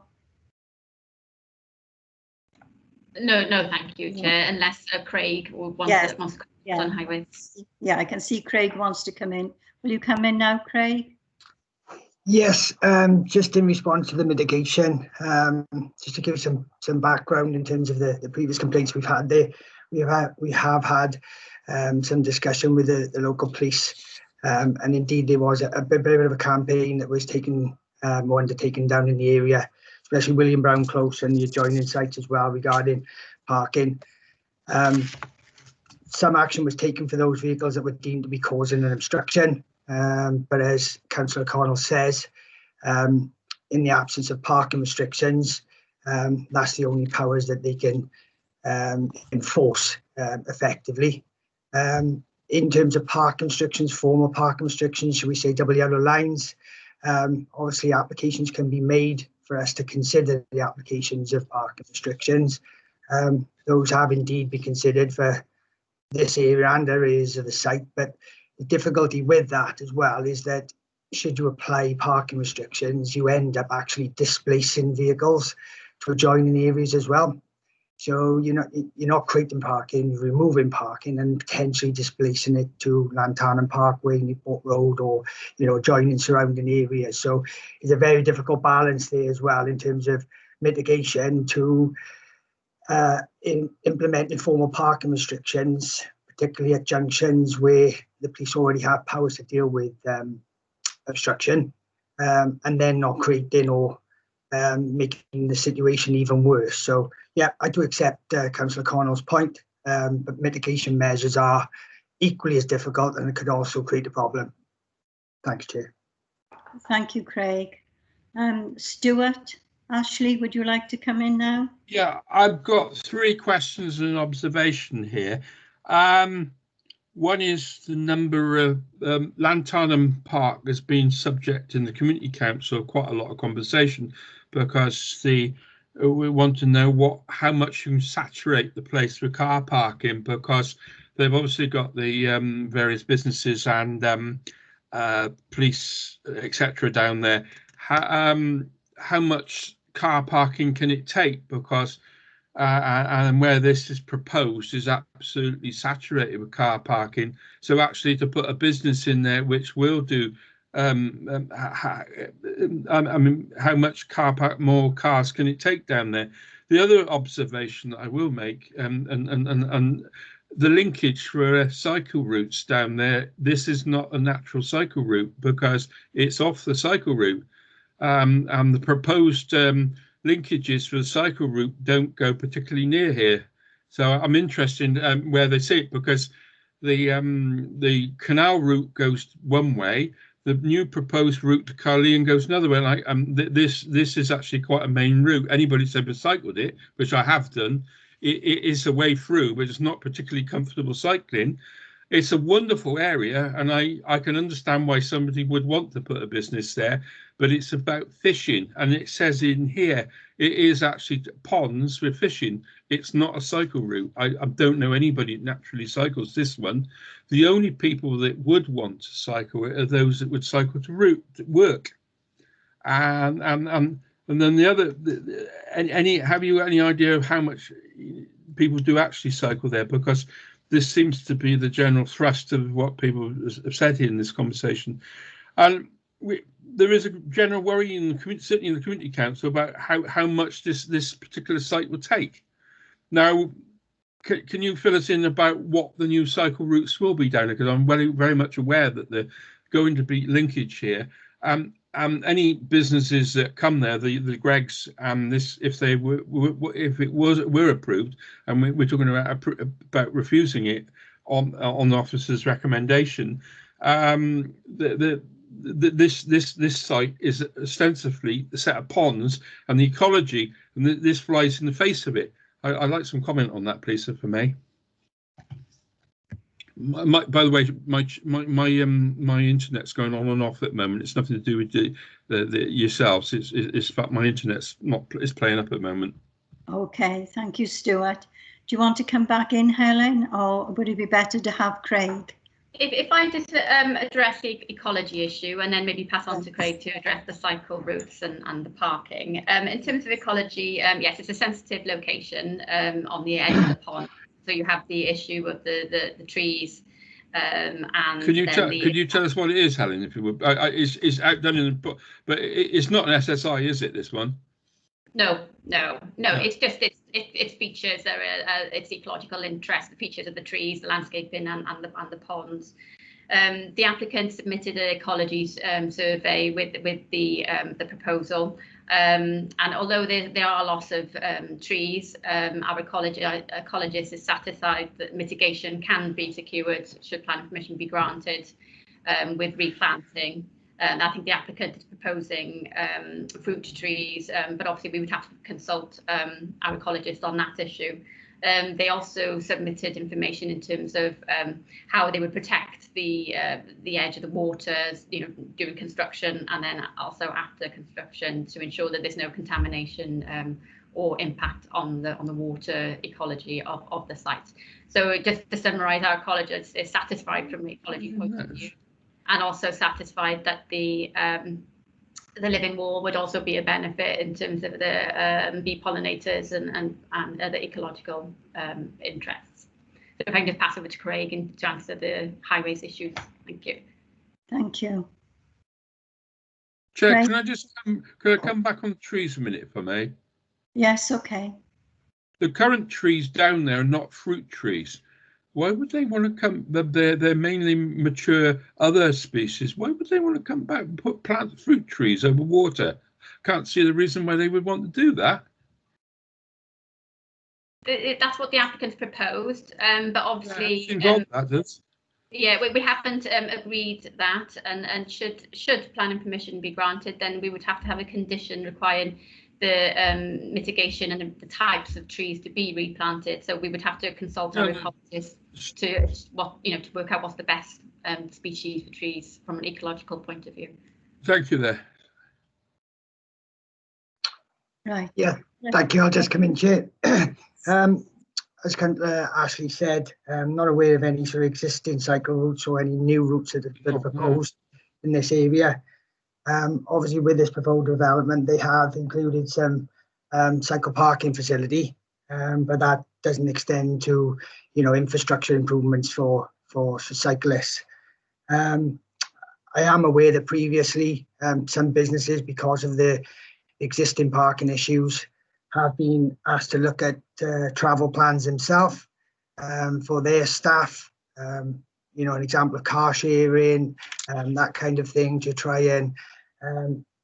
No, thank you, Chair, unless Craig wants to comment on highways. Yeah, I can see Craig wants to come in. Will you come in now, Craig? Yes, just in response to the mitigation, just to give some background in terms of the previous complaints we've had there. We have had some discussion with the local police, and indeed there was a bit of a campaign that was undertaken down in the area, especially William Brown Close and the adjoining sites as well, regarding parking. Some action was taken for those vehicles that were deemed to be causing an obstruction. But as Councillor Connell says, in the absence of parking restrictions, that's the only powers that they can enforce effectively. In terms of parking restrictions, formal parking restrictions, should we say double yellow lines, obviously applications can be made for us to consider the applications of parking restrictions. Those have indeed been considered for this area and areas of the site, but the difficulty with that as well is that should you apply parking restrictions, you end up actually displacing vehicles to adjoining areas as well. So you're not creating parking, you're removing parking and potentially displacing it to Llantarnam Parkway, Newport Road, or adjoining surrounding areas. So it's a very difficult balance there as well in terms of mitigation to in implementing formal parking restrictions, particularly at junctions where the police already have powers to deal with obstruction, and then not creating or making the situation even worse. So yeah, I do accept Councillor Connell's point, but mitigation measures are equally as difficult, and it could also create a problem. Thanks, Chair. Thank you, Craig. Stuart, Ashley, would you like to come in now? Yeah, I've got 3 questions and an observation here. One is the number of Llantarnam Park has been subject in the Community Council of quite a lot of conversation, because we want to know how much you can saturate the place with car parking, because they've obviously got the various businesses and police, etc. down there. How much car parking can it take? Because and where this is proposed is absolutely saturated with car parking. So actually to put a business in there which will do, I mean, how much more cars can it take down there? The other observation that I will make, and the linkage for cycle routes down there, this is not a natural cycle route because it's off the cycle route. And the proposed linkages for the cycle route don't go particularly near here. So I'm interested in where they see it, because the canal route goes one way, the new proposed route to Carleen goes another way. Like this is actually quite a main route. Anybody who's ever cycled it, which I have done, it is a way through, but it's not particularly comfortable cycling. It's a wonderful area, and I can understand why somebody would want to put a business there, but it's about fishing, and it says in here it is actually ponds with fishing. It's not a cycle route. I don't know anybody that naturally cycles this one. The only people that would want to cycle it are those that would cycle to work. And then the other, have you any idea of how much people do actually cycle there? Because this seems to be the general thrust of what people have said here in this conversation. And there is a general worry in the community, certainly in the Community Council, about how much this particular site will take. Now, can you fill us in about what the new cycle routes will be down there? Because I'm very much aware that there's going to be linkage here. any businesses that come there, the Greggs, this, if they were approved, and we're talking about refusing it on the officer's recommendation, this site is ostensibly a set of ponds, and the ecology, and this flies in the face of it. I'd like some comment on that, please, if I may. By the way, my internet's going on and off at the moment. It's nothing to do with the yourselves. It's fact my internet's not playing up at the moment. Okay, thank you, Stuart. Do you want to come back in, Helen, or would it be better to have Craig? If I just address the ecology issue and then maybe pass on to Craig to address the cycle routes and the parking. In terms of ecology, yes, it's a sensitive location on the edge of the pond. So you have the issue of the trees. And could you tell us what it is, Helen, if you would? It's outdone in the, but it's not an SSI, is it? This one? No. It's just its features are its ecological interest, the features of the trees, the landscaping, and the ponds. The applicant submitted an ecology survey with the proposal, and although there are lots of trees, our ecologist is satisfied that mitigation can be secured should planning permission be granted with replanting. I think the applicant is proposing fruit trees, but obviously we would have to consult our ecologist on that issue. They also submitted information in terms of how they would protect the edge of the waters, during construction, and then also after construction, to ensure that there's no contamination or impact on the water ecology of the site. So just to summarise, our ecologist is satisfied from the ecology point of view, and also satisfied that the living wall would also be a benefit in terms of the bee pollinators and other ecological interests. So if I can just pass over to Craig and to answer the highways issues. Thank you. Thank you. Chair, Craig? can I come back on the trees a minute, if I may? Yes, okay. The current trees down there are not fruit trees. Why would they want to come? They're mainly mature other species. Why would they want to come back and plant fruit trees over water? Can't see the reason why they would want to do that. That's what the applicants proposed, but obviously, yeah, we haven't agreed that, and should planning permission be granted, then we would have to have a condition requiring the mitigation and the types of trees to be replanted. So we would have to consult our ecologists to work out what's the best species for trees from an ecological point of view. Thank you there. Right. Yeah, thank you. I'll just come in, Chair. As Ashley said, I'm not aware of any sort of existing cycle routes or any new routes that are proposed in this area. Obviously, with this proposed development, they have included some cycle parking facility, but that doesn't extend to, infrastructure improvements for cyclists. I am aware that previously some businesses, because of the existing parking issues, have been asked to look at travel plans themselves for their staff. An example of car sharing, that kind of thing, to try and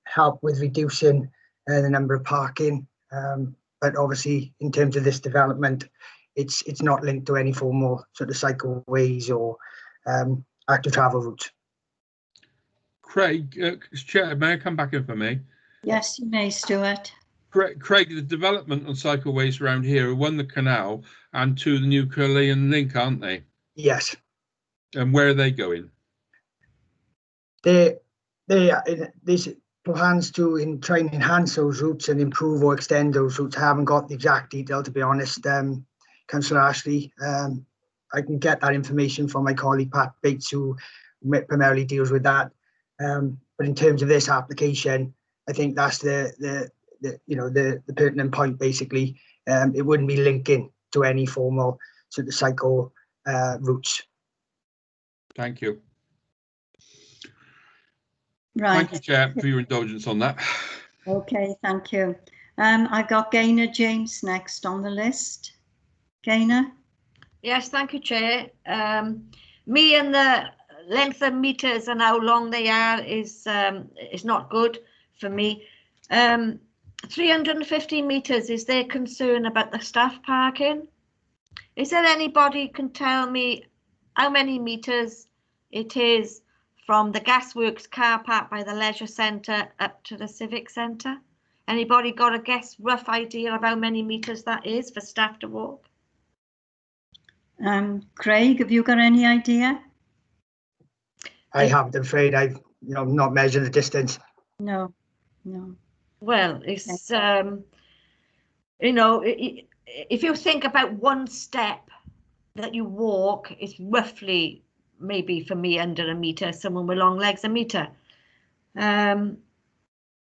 help with reducing the number of parking. But obviously, in terms of this development, it's not linked to any formal sort of cycleways or active travel routes. Craig, Chair, may I come back if I may? Yes, you may, Stuart. Craig, the development on cycleways around here are one, the canal, and two, the new Curlean link, aren't they? Yes. And where are they going? There's plans to try and enhance those routes and improve or extend those routes. I haven't got the exact detail, to be honest, Councillor Ashley. I can get that information from my colleague Pat Bates, who primarily deals with that. But in terms of this application, I think that's the pertinent point. Basically, it wouldn't be linking to any formal sort of cycle routes. Thank you. Right. Thank you, Chair, for your indulgence on that. Okay, thank you. I've got Gaynor James next on the list. Gaynor? Yes, thank you, Chair. Me and the length of meters and how long they are is not good for me. 350 meters, is there concern about the staff parking? Is there anybody can tell me how many meters it is from the Gasworks car park by the leisure centre up to the civic centre? Anybody got a guess, rough idea of how many meters that is for staff to walk? Craig, have you got any idea? I haven't, I'm afraid. I've not measured the distance. No. Well, it's if you think about one step that you walk, it's roughly, maybe for me, under a meter. Someone with long legs, a meter.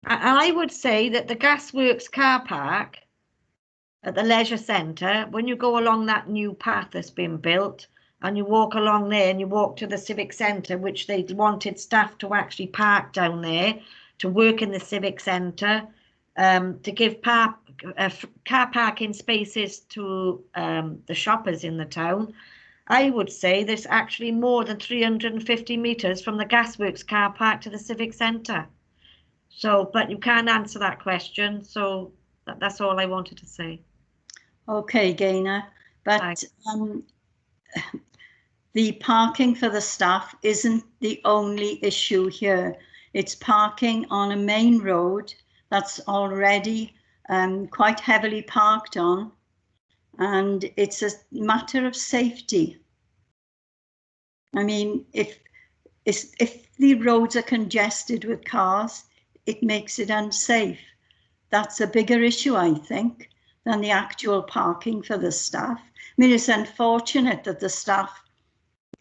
I would say that the Gasworks car park at the leisure centre, when you go along that new path that's been built and you walk along there and you walk to the civic centre, which they wanted staff to actually park down there to work in the civic centre, to give car parking spaces to the shoppers in the town. I would say there's actually more than 350 metres from the Gasworks car park to the civic centre. So, but you can't answer that question, so that's all I wanted to say. Okay, Gaynor, but the parking for the staff isn't the only issue here. It's parking on a main road that's already quite heavily parked on, and it's a matter of safety. I mean, if the roads are congested with cars, it makes it unsafe. That's a bigger issue, I think, than the actual parking for the staff. I mean, it's unfortunate that the staff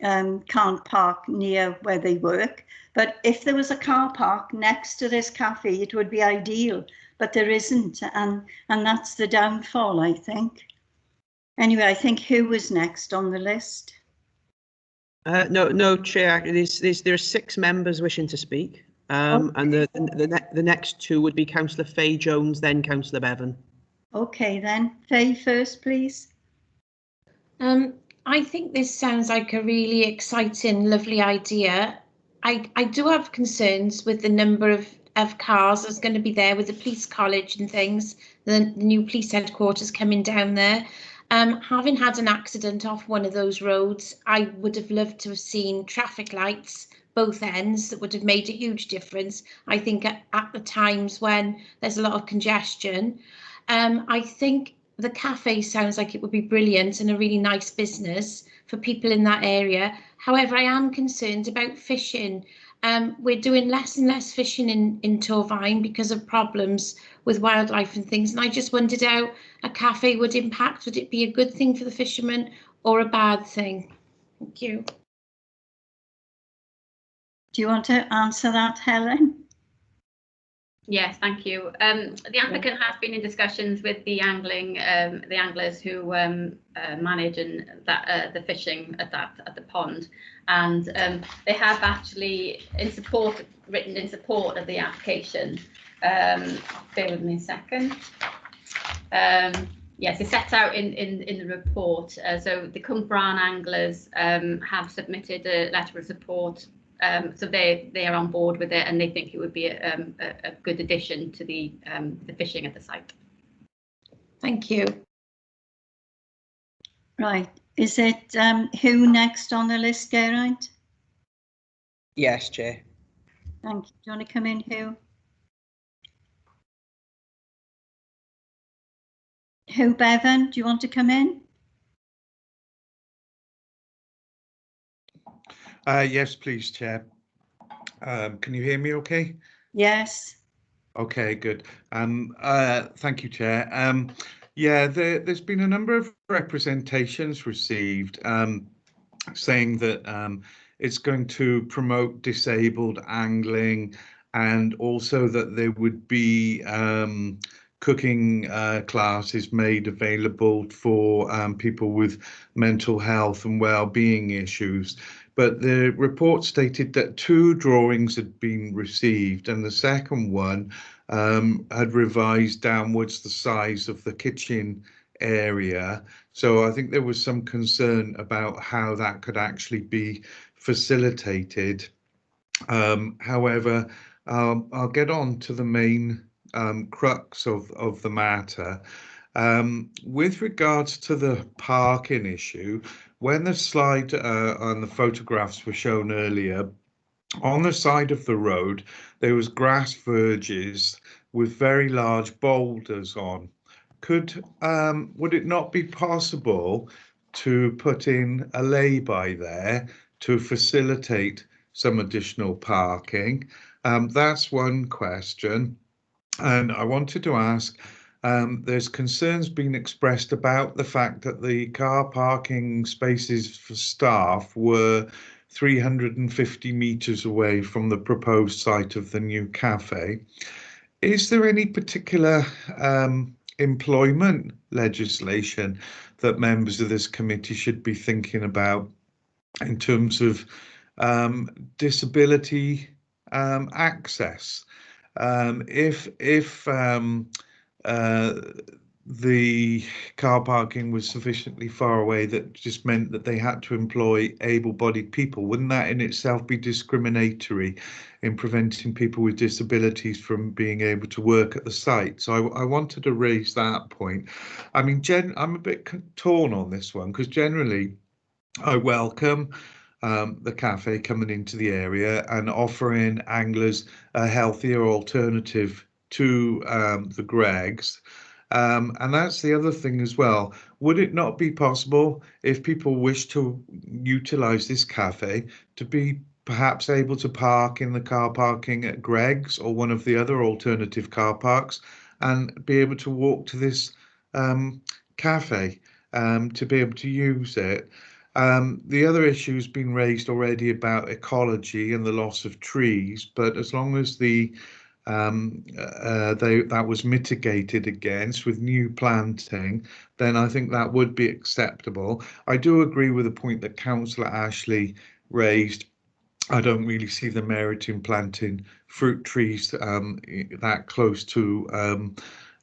can't park near where they work, but if there was a car park next to this cafe, it would be ideal, but there isn't, and that's the downfall, I think. Anyway, I think who was next on the list? No, Chair. There are 6 members wishing to speak, and the next 2 would be Councillor Fay Jones, then Councillor Bevan. Okay, then Fay first, please. I think this sounds like a really exciting, lovely idea. I do have concerns with the number of cars that's going to be there with the police college and things, the new police headquarters coming down there. Having had an accident off one of those roads, I would have loved to have seen traffic lights both ends. That would have made a huge difference, I think, at the times when there's a lot of congestion. I think the cafe sounds like it would be brilliant and a really nice business for people in that area. However, I am concerned about fishing. We're doing less and less fishing in Torvine because of problems with wildlife and things. And I just wondered how a cafe would impact. Would it be a good thing for the fishermen or a bad thing? Thank you. Do you want to answer that, Helen? Yes, thank you. The applicant has been in discussions with the anglers who manage and the fishing at the pond, and they have actually written in support of the application. Bear with me a second. Yes, it's set out in the report. So the Cwmbran anglers have submitted a letter of support. So they are on board with it, and they think it would be a good addition to the fishing at the site. Thank you. Right, is it who next on the list, Geraint? Yes, Chair. Thank you. Do you want to come in, Hugh? Hugh Bevan, do you want to come in? Yes, please, Chair. Can you hear me okay? Yes. Okay, good. Thank you, Chair. Yeah, there's been a number of representations received saying that it's going to promote disabled angling, and also that there would be cooking classes made available for people with mental health and well-being issues. But the report stated that 2 drawings had been received, and the second one had revised downwards the size of the kitchen area. So I think there was some concern about how that could actually be facilitated. However, I'll get on to the main crux of the matter. With regards to the parking issue, when the slide and the photographs were shown earlier, on the side of the road, there was grass verges with very large boulders on. Would it not be possible to put in a lay-by there to facilitate some additional parking? That's one question. And I wanted to ask, there's concerns being expressed about the fact that the car parking spaces for staff were 350 metres away from the proposed site of the new cafe. Is there any particular employment legislation that members of this committee should be thinking about in terms of disability access? If the car parking was sufficiently far away that just meant that they had to employ able-bodied people, wouldn't that in itself be discriminatory in preventing people with disabilities from being able to work at the site? So I wanted to raise that point. I mean, I'm a bit torn on this one, because generally I welcome the cafe coming into the area and offering anglers a healthier alternative to the Greggs. And that's the other thing as well. Would it not be possible, if people wish to utilise this cafe, to be perhaps able to park in the car parking at Greggs or one of the other alternative car parks and be able to walk to this cafe to be able to use it? The other issue has been raised already about ecology and the loss of trees, but as long as that was mitigated against with new planting, then I think that would be acceptable. I do agree with the point that Councillor Ashley raised. I don't really see the merit in planting fruit trees that close to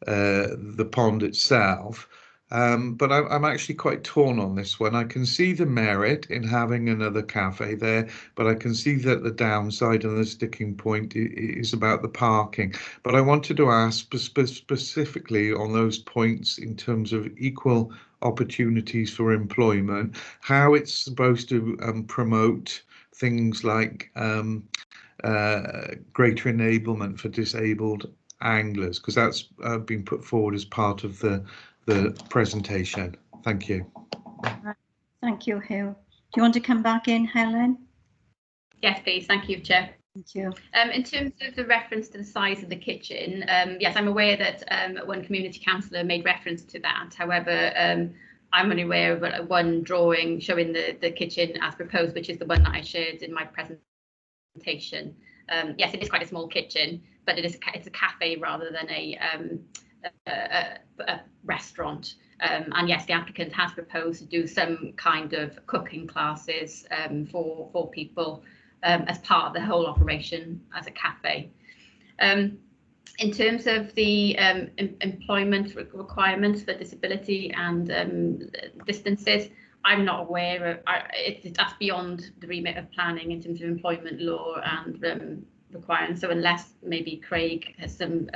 the pond itself. But I'm actually quite torn on this one. I can see the merit in having another cafe there, but I can see that the downside and the sticking point is about the parking. But I wanted to ask specifically on those points in terms of equal opportunities for employment, how it's supposed to promote things like greater enablement for disabled anglers, because that's been put forward as part of the presentation. Thank you. Thank you, Hugh. Do you want to come back in, Helen? Yes, please. Thank you, Chair. Thank you. In terms of the reference to the size of the kitchen, yes, I'm aware that one community councillor made reference to that. However, I'm only aware of one drawing showing the kitchen as proposed, which is the one that I shared in my presentation. Yes, it is quite a small kitchen, but it's a cafe rather than a restaurant, and yes, the applicant has proposed to do some kind of cooking classes for people as part of the whole operation as a cafe. In terms of the employment requirements for disability and distances, I'm not aware of that's beyond the remit of planning in terms of employment law and requirements. So unless maybe Craig has some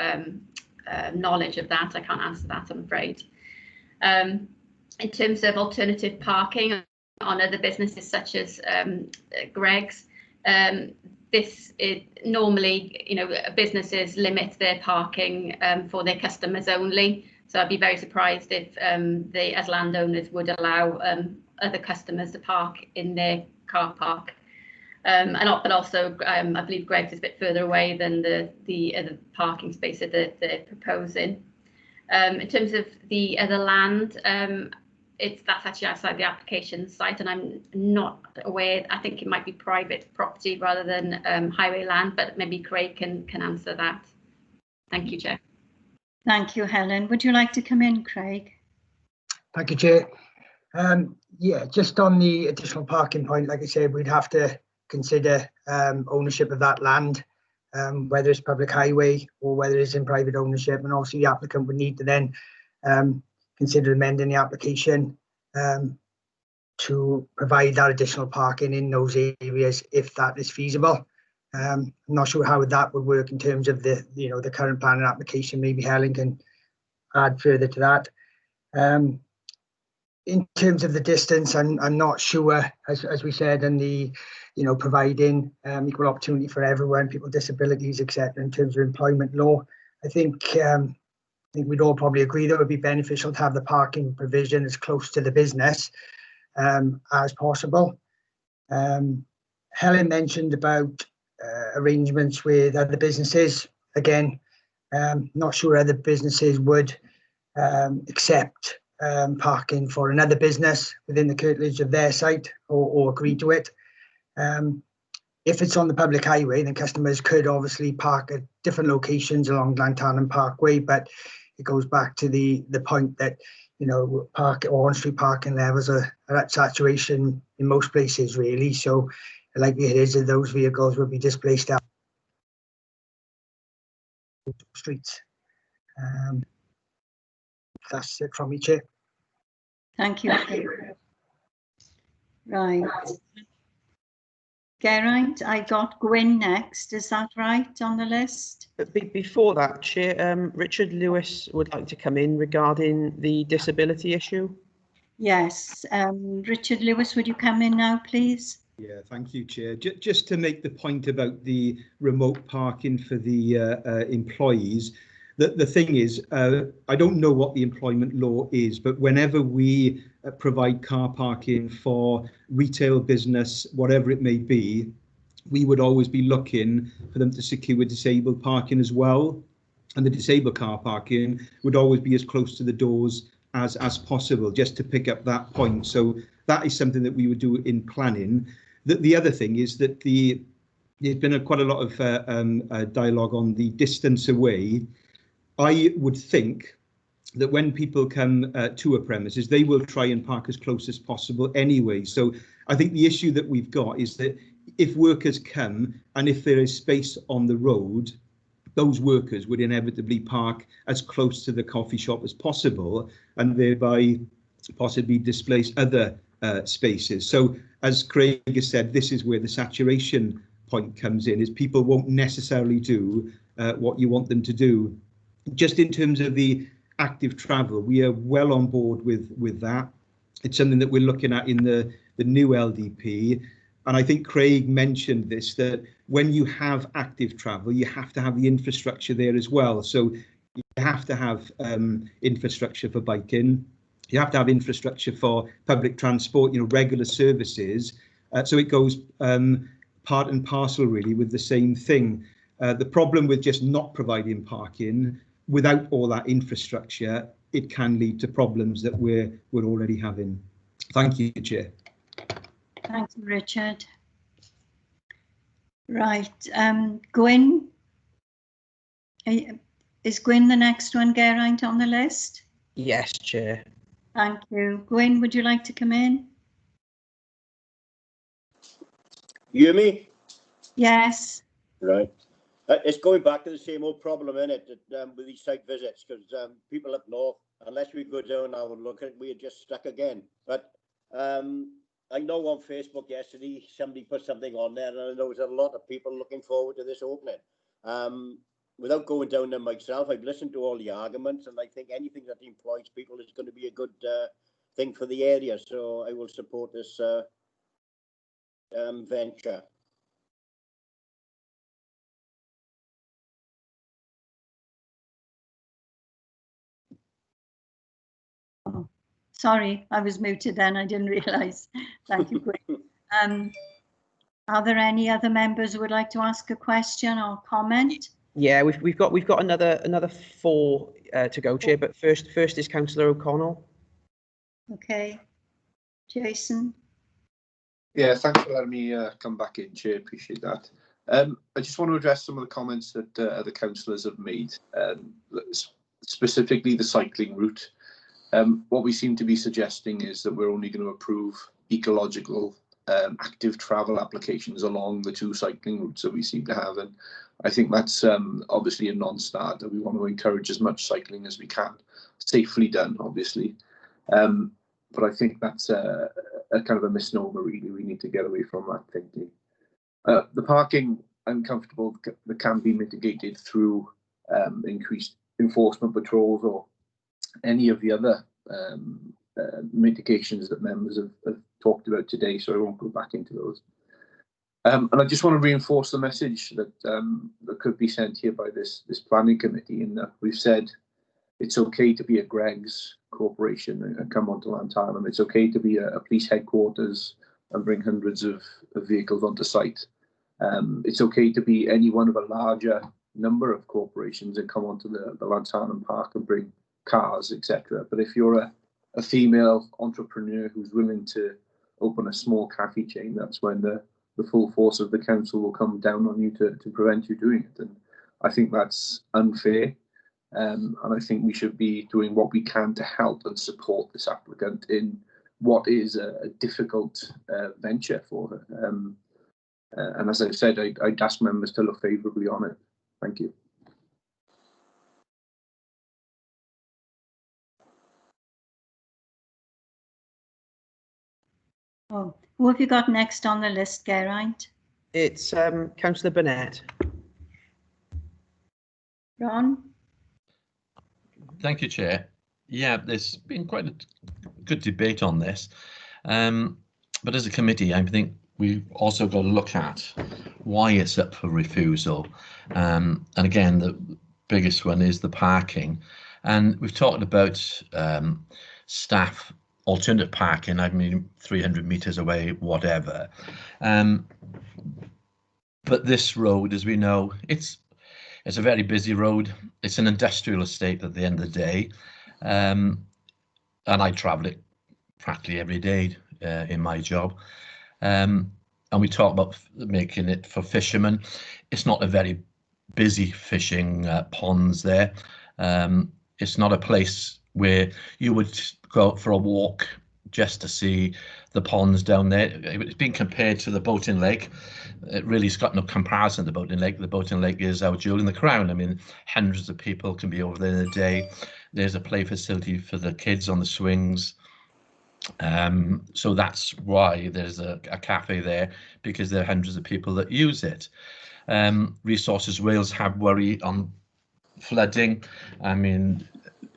knowledge of that, I can't answer that, I'm afraid. In terms of alternative parking on other businesses such as Greggs, this is normally, businesses limit their parking for their customers only. So I'd be very surprised if they, as landowners, would allow other customers to park in their car park. But also, I believe Greggs is a bit further away than the other parking space that they're proposing. In terms of the other land, that's actually outside the application site, and I'm not aware. I think it might be private property rather than highway land, but maybe Craig can answer that. Thank you, Chair. Thank you, Helen. Would you like to come in, Craig? Thank you, Chair. Yeah, just on the additional parking point, like I said, we'd have to consider ownership of that land, whether it's public highway or whether it's in private ownership, and obviously the applicant would need to then consider amending the application to provide that additional parking in those areas if that is feasible. I'm not sure how that would work in terms of the the current planning application. Maybe Helen can add further to that. In terms of the distance, I'm not sure, as we said, and the providing equal opportunity for everyone, people with disabilities, etc. In terms of employment law, I think we'd all probably agree that it would be beneficial to have the parking provision as close to the business as possible. Helen mentioned about arrangements with other businesses. Again, not sure other businesses would accept parking for another business within the curtilage of their site or agree to it. If it's on the public highway, then customers could obviously park at different locations along Glantarnham Parkway, but it goes back to the point that park or on-street parking levels are at saturation in most places, really. So the likelihood is that those vehicles will be displaced out streets. That's it from me, Chair. Thank you. Right. Geraint, I got Gwyn next. Is that right on the list? Before that, Chair, Richard Lewis would like to come in regarding the disability issue. Yes. Richard Lewis, would you come in now, please? Yeah, thank you, Chair. Just to make the point about the remote parking for the employees, the thing is, I don't know what the employment law is, but whenever we provide car parking for retail business, whatever it may be, we would always be looking for them to secure disabled parking as well. And the disabled car parking would always be as close to the doors as possible, just to pick up that point. So that is something that we would do in planning. The other thing is that there's been quite a lot of dialogue on the distance away. I would think that when people come to a premises, they will try and park as close as possible anyway. So I think the issue that we've got is that if workers come and if there is space on the road, those workers would inevitably park as close to the coffee shop as possible and thereby possibly displace other spaces. So as Craig has said, this is where the saturation point comes in, is people won't necessarily do what you want them to do. Just in terms of the active travel, we are well on board with that. It's something that we're looking at in the new LDP. And I think Craig mentioned this, that when you have active travel, you have to have the infrastructure there as well. So you have to have infrastructure for biking. You have to have infrastructure for public transport, regular services. So it goes part and parcel really with the same thing. The problem with just not providing parking without all that infrastructure, it can lead to problems that we're already having. Thank you, Chair. Thank you, Richard. Right, Gwyn. Is Gwyn the next one, Geraint, on the list? Yes, Chair. Thank you. Gwyn, would you like to come in? You hear me? Yes. Right. It's going back to the same old problem, isn't it, with these site visits, because people up north, unless we go down now and look at it, we're just stuck again. But I know on Facebook yesterday, somebody put something on there, and I know there's a lot of people looking forward to this opening. Without going down there myself, I've listened to all the arguments, and I think anything that employs people is going to be a good thing for the area. So I will support this venture. Oh, sorry, I was muted then. I didn't realise. Thank you, Gwyn. Are there any other members who would like to ask a question or comment? Yeah, we've got another 4 to go, Chair. But first is Councillor O'Connell. Okay, Jason. Yeah, thanks for letting me come back in, Chair. Appreciate that. I just want to address some of the comments that the councillors have made, specifically the cycling route. What we seem to be suggesting is that we're only going to approve ecological active travel applications along the 2 cycling routes that we seem to have, and I think that's obviously a non-starter. We want to encourage as much cycling as we can, safely done, obviously. But I think that's a kind of a misnomer, really. We need to get away from that thinking. The parking, I'm comfortable that can be mitigated through increased enforcement patrols or any of the other mitigations that members have talked about today, so I won't go back into those. And I just want to reinforce the message that that could be sent here by this planning committee, in that we've said it's okay to be a Greggs corporation and come onto Lantana. It's okay to be a police headquarters and bring hundreds of vehicles onto site. It's okay to be any one of a larger number of corporations and come onto the Lantana Park and bring cars, etc. But if you're a female entrepreneur who's willing to open a small cafe chain, that's when the full force of the council will come down on you to prevent you doing it. And I think that's unfair. And I think we should be doing what we can to help and support this applicant in what is a difficult venture for her. And as I said, I'd ask members to look favourably on it. Thank you. Oh, who have you got next on the list, Geraint? It's Councillor Burnett. Ron? Thank you, Chair. Yeah, there's been quite a good debate on this. But as a committee, I think we've also got to look at why it's up for refusal. And again, the biggest one is the parking. And we've talked about staff alternate parking, I mean 300 metres away, whatever. But this road, as we know, it's a very busy road. It's an industrial estate at the end of the day. And I travel it practically every day in my job. And we talk about making it for fishermen. It's not a very busy fishing ponds there. It's not a place where you would go out for a walk just to see the ponds down there. It's been compared to the Boating Lake. It really's got no comparison to the Boating Lake. The Boating Lake is our jewel in the crown. I mean, hundreds of people can be over there in a day. There's a play facility for the kids on the swings. So that's why there's a cafe there, because there are hundreds of people that use it. Resources Wales have worry on flooding. I mean,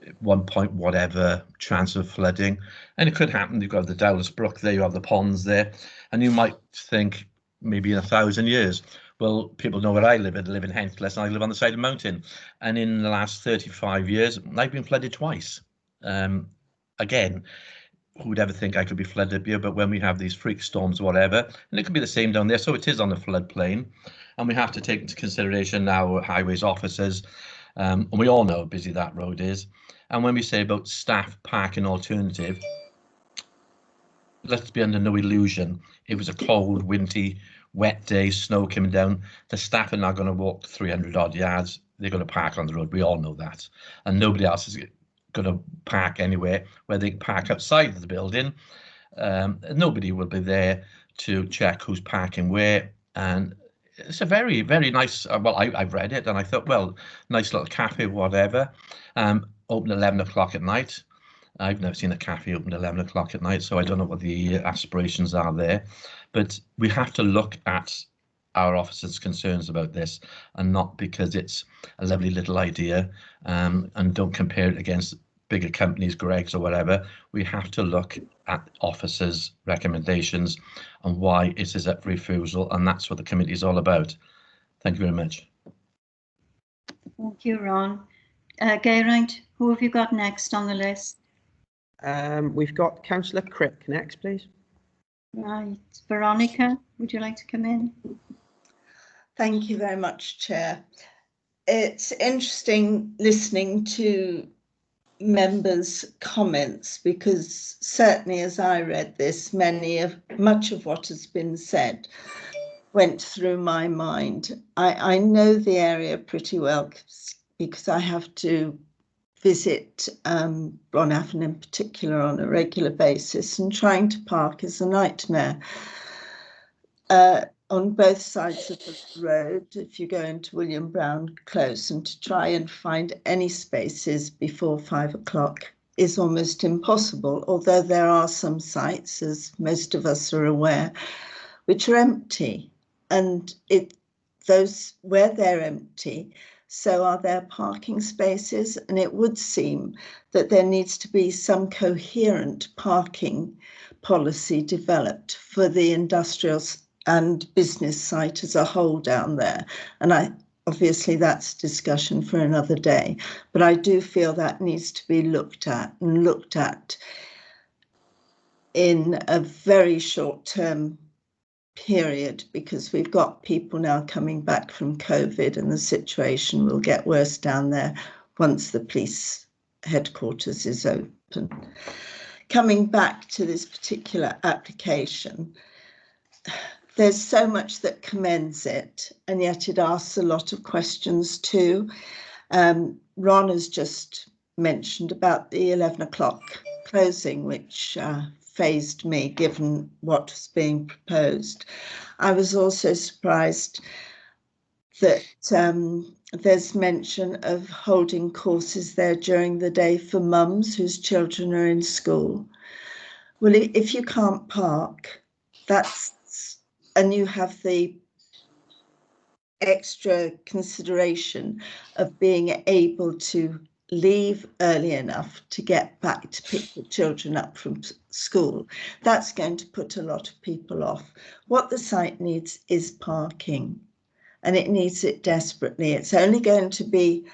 at one point, whatever chance of flooding, and it could happen. You've got the Dowlas Brook there, you have the ponds there, and you might think maybe in 1,000 years. Well, people know where I live. I live in Hentless, and I live on the side of a mountain. And in the last 35 years, I've been flooded twice. Again, who would ever think I could be flooded here? But when we have these freak storms or whatever, and it could be the same down there, so it is on the floodplain, and we have to take into consideration now highways officers, and we all know how busy that road is. And when we say about staff parking alternative, let's be under no illusion. It was a cold, windy, wet day, snow coming down. The staff are not going to walk 300 odd yards. They're going to park on the road. We all know that. And nobody else is going to park anywhere where they can park outside of the building. Nobody will be there to check who's parking where. And it's a very, very nice, well, I've read it and I thought, well, nice little cafe, whatever. Open 11 o'clock at night. I've never seen a cafe open 11 o'clock at night, so I don't know what the aspirations are there. But we have to look at our officers' concerns about this, and not because it's a lovely little idea, and don't compare it against bigger companies, Greggs or whatever. We have to look at officers' recommendations and why it is up for refusal, and that's what the committee is all about. Thank you very much. Thank you, Ron. Geraint, who have you got next on the list? We've got Councillor Crick next, please. Right. Veronica, would you like to come in? Thank you very much, Chair. It's interesting listening to members' comments, because certainly as I read this, much of what has been said went through my mind. I know the area pretty well because I have to visit Bronafon in particular on a regular basis, and trying to park is a nightmare. On both sides of the road, if you go into William Brown Close, and to try and find any spaces before 5 o'clock is almost impossible, although there are some sites, as most of us are aware, which are empty. And those where they're empty, so are their parking spaces. And it would seem that there needs to be some coherent parking policy developed for the industrial and business site as a whole down there. And obviously that's discussion for another day, but I do feel that needs to be looked at in a very short-term period, because we've got people now coming back from COVID and the situation will get worse down there once the police headquarters is open. Coming back to this particular application, there's so much that commends it, and yet it asks a lot of questions too. Ron has just mentioned about the 11 o'clock closing, which fazed me given what was being proposed. I was also surprised that there's mention of holding courses there during the day for mums whose children are in school. Well, if you can't park, and you have the extra consideration of being able to leave early enough to get back to pick the children up from school, that's going to put a lot of people off. What the site needs is parking, and it needs it desperately. It's only going to be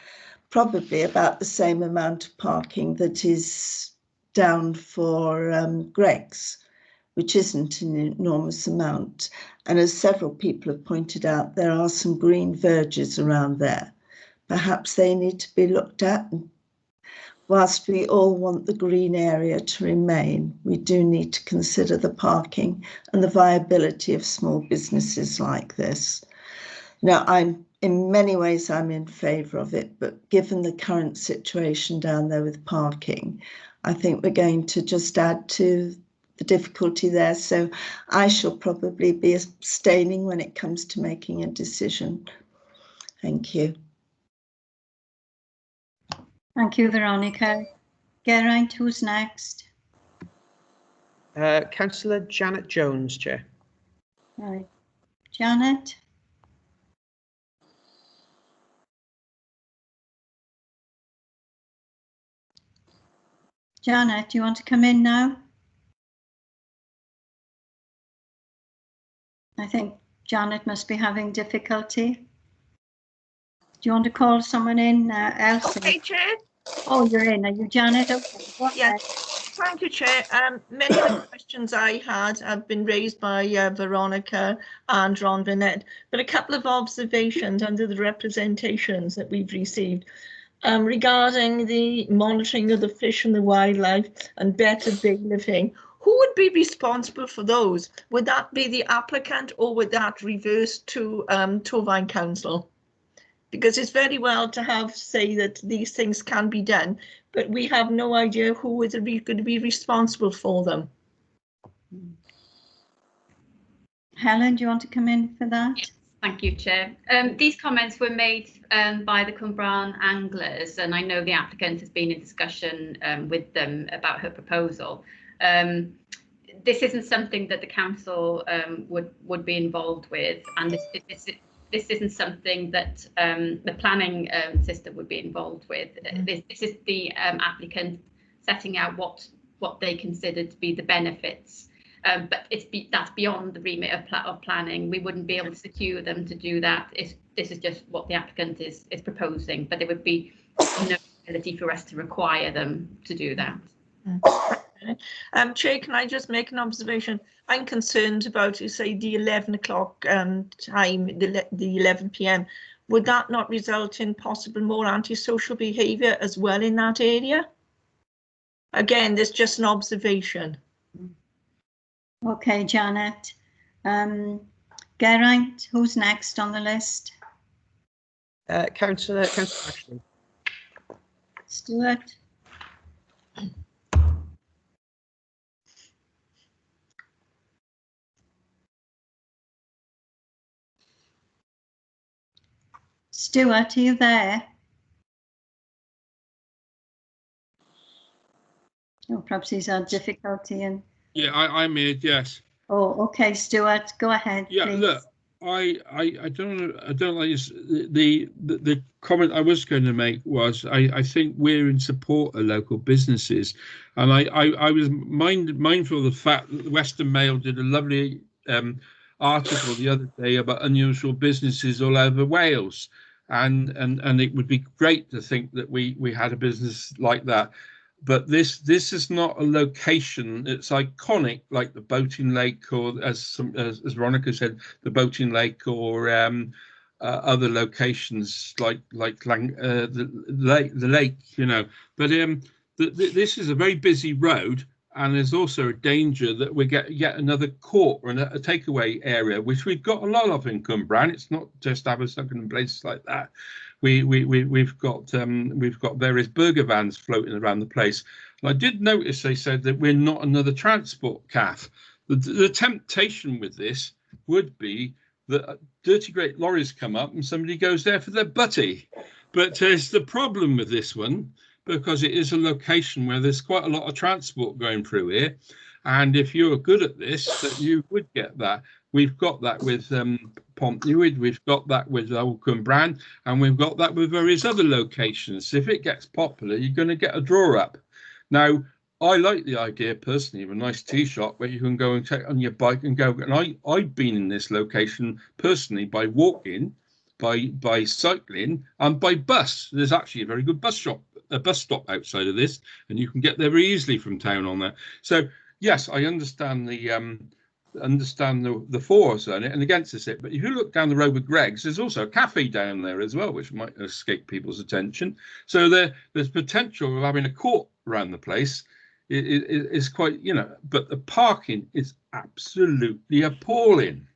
probably about the same amount of parking that is down for Greggs, which isn't an enormous amount. And as several people have pointed out, there are some green verges around there. Perhaps they need to be looked at. And whilst we all want the green area to remain, we do need to consider the parking and the viability of small businesses like this. Now, in many ways, I'm in favour of it, but given the current situation down there with parking, I think we're going to just add to the difficulty there. So I shall probably be abstaining when it comes to making a decision. Thank you. Thank you, Veronica. Geraint, who's next? Councillor Janet Jones, Chair. Right. Janet? Janet, do you want to come in now? I think Janet must be having difficulty. Do you want to call someone in, Elsie? Okay, Chair. Oh, you're in. Are you Janet? Okay. Yes. Thank you, Chair. Many of the questions I had have been raised by Veronica and Ron Burnett, but a couple of observations under the representations that we've received regarding the monitoring of the fish and the wildlife and better bailiffing. Who would be responsible for those? Would that be the applicant, or would that reverse to Torfaen Council? Because it's very well to say that these things can be done, but we have no idea who is going to be responsible for them. Helen, do you want to come in for that? Yes, thank you, Chair. These comments were made by the Cwmbran anglers, and I know the applicant has been in discussion with them about her proposal. This isn't something that the council would be involved with, and this isn't something that the planning system would be involved with. This is the applicant setting out what they consider to be the benefits, but that's beyond the remit of planning. We wouldn't be able to secure them to do that. This is just what the applicant is proposing, but there would be no ability for us to require them to do that. Chair, can I just make an observation? I'm concerned about, you say, the 11 o'clock time, the 11 p.m. Would that not result in possible more antisocial behaviour as well in that area? Again, there's just an observation. Okay, Janet. Geraint, who's next on the list? Councillor Ashley. Stuart. Stuart, are you there? Oh, perhaps he's had difficulty in. Yeah, I'm here. Yes. Oh, okay, Stuart, go ahead, Yeah, please. look, I don't like this. The comment I was going to make was I think we're in support of local businesses, and I was mindful of the fact that the Western Mail did a lovely article the other day about unusual businesses all over Wales, and it would be great to think that we had a business like that. But this is not a location. It's iconic, like the Boating Lake, or as Veronica said, the Boating Lake, or other locations like the lake, you know. But this is a very busy road, and there's also a danger that we get yet another court and a takeaway area, which we've got a lot of in Cwmbran. It's not just Aberystwyth and places like that. We've got various burger vans floating around the place. And I did notice they said that we're not another transport cafe. The temptation with this would be that dirty great lorries come up and somebody goes there for their butty. But there's the problem with this one, because it is a location where there's quite a lot of transport going through here. And if you're good at this, that you would get that. We've got that with Pontnewydd, we've got that with Old Cwmbran, and we've got that with various other locations. If it gets popular, you're going to get a draw up. Now, I like the idea personally of a nice tea shop where you can go and take on your bike and go. And I've been in this location personally by walking, by cycling, and by bus. There's actually a very good bus stop outside of this, and you can get there very easily from town on that. So yes, I understand the fors on it and against it, but if you look down the road with Greg's, there's also a cafe down there as well, which might escape people's attention. So there's potential of having a court around the place. It is quite, you know, but the parking is absolutely appalling.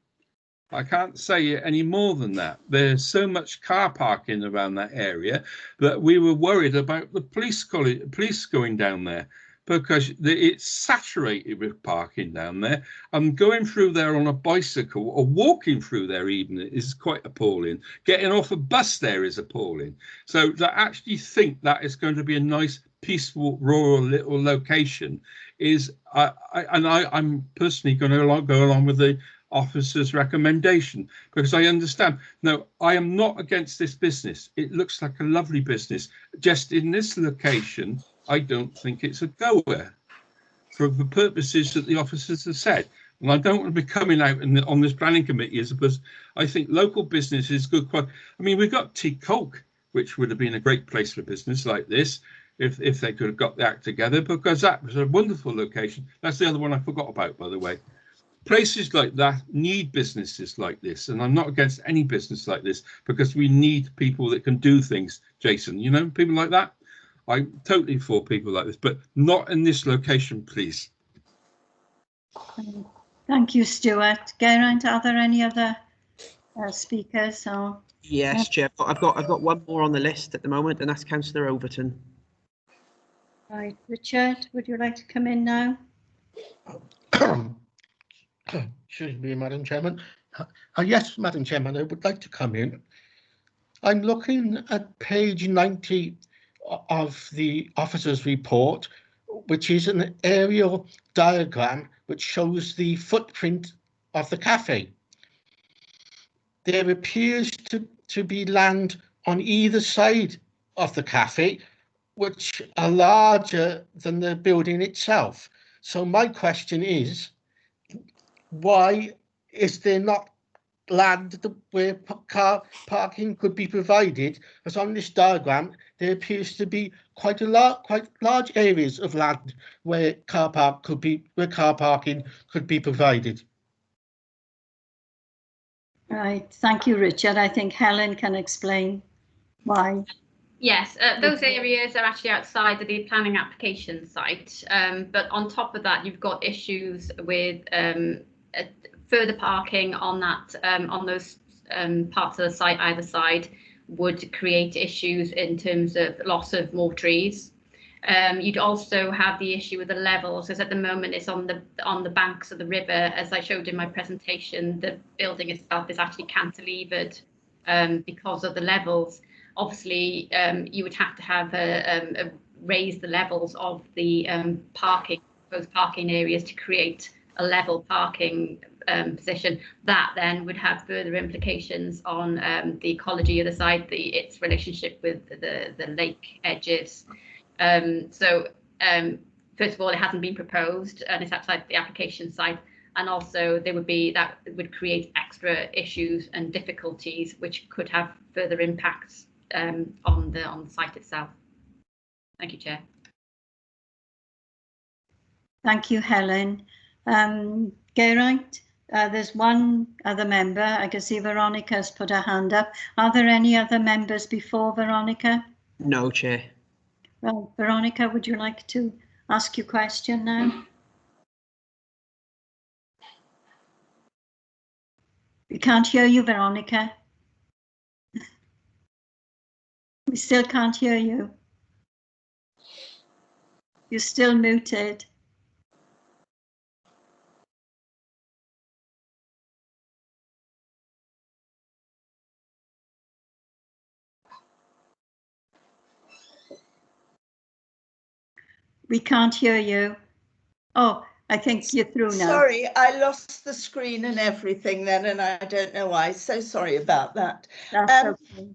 I can't say it any more than that. There's so much car parking around that area that we were worried about the police going down there, because it's saturated with parking down there. And going through there on a bicycle or walking through there even is quite appalling. Getting off a bus there is appalling. So to actually think that it's going to be a nice, peaceful, rural little location is, I'm personally going to go along with the officer's recommendation, because I understand. No, I am not against this business. It looks like a lovely business. Just in this location, I don't think it's a goer for the purposes that the officers have said. And I don't want to be coming out on this planning committee because I think local business is good. I mean, we've got Tea Coke, which would have been a great place for business like this if they could have got the act together, because that was a wonderful location. That's the other one I forgot about, by the way. Places like that need businesses like this, and I'm not against any business like this, because we need people that can do things, Jason, you know, people like that. I'm totally for people like this, but not in this location, please. Thank you, Stuart. Geraint, are there any other speakers? Or yes, Chair. I've got one more on the list at the moment, and that's Councillor Overton. Right, Richard, would you like to come in now? Excuse me, Madam Chairman. Yes, Madam Chairman, I would like to come in. I'm looking at page 90 of the officer's report, which is an aerial diagram which shows the footprint of the cafe. There appears to be land on either side of the cafe, which are larger than the building itself. So my question is, why is there not land where car parking could be provided? As on this diagram, there appears to be quite large areas of land where car parking could be provided. Right, thank you, Richard. I think Helen can explain why. Yes, those areas are actually outside of the planning application site, but on top of that, you've got issues with further parking on that on those parts of the site either side would create issues in terms of loss of more trees. You'd also have the issue with the levels, as at the moment it's on the banks of the river. As I showed in my presentation, the building itself is actually cantilevered because of the levels. Obviously, you would have to have a raise the levels of the proposed parking areas to create a level parking position. That then would have further implications on the ecology of the site, its relationship with the lake edges. First of all, it hasn't been proposed and it's outside the application site. And also that would create extra issues and difficulties which could have further impacts on the site itself. Thank you, Chair. Thank you, Helen. Geraint, there's one other member. I can see Veronica's put her hand up. Are there any other members before Veronica? No, Chair. Well, Veronica, would you like to ask your question now? We can't hear you, Veronica. We still can't hear you. You're still muted. We can't hear you. Oh, I think you're through now. Sorry, I lost the screen and everything then, and I don't know why. So sorry about that. That's okay.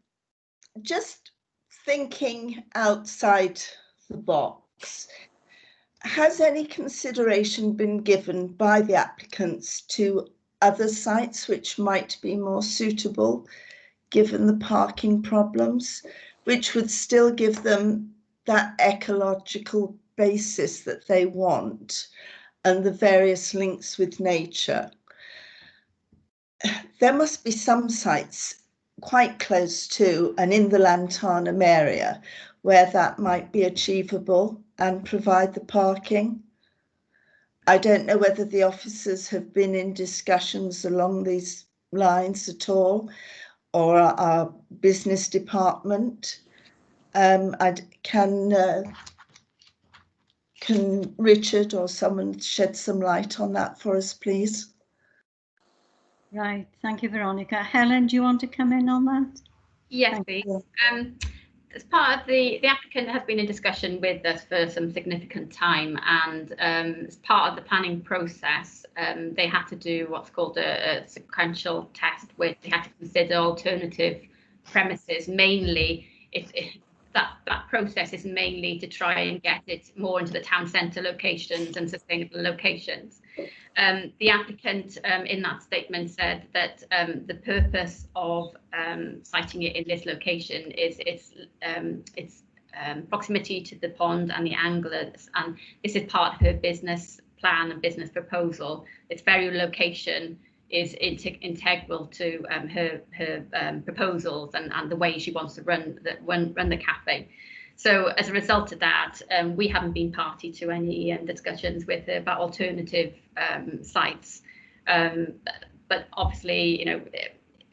Just thinking outside the box, has any consideration been given by the applicants to other sites which might be more suitable given the parking problems, which would still give them that ecological basis that they want and the various links with nature? There must be some sites quite close to and in the Lantana area where that might be achievable and provide the parking. I don't know whether the officers have been in discussions along these lines at all, or our business department. Can Richard or someone shed some light on that for us, please? Right, thank you, Veronica. Helen, do you want to come in on that? Yes, please. As part of the applicant has been in discussion with us for some significant time, and as part of the planning process, they had to do what's called a sequential test, where they had to consider alternative premises. Mainly, that process is mainly to try and get it more into the town centre locations and sustainable locations. The applicant in that statement said that the purpose of citing it in this location is its proximity to the pond and the anglers, and this is part of her business plan and business proposal. Its very location is integral to her proposals and the way she wants to run the cafe. So as a result of that, we haven't been party to any discussions with her about alternative sites. But obviously,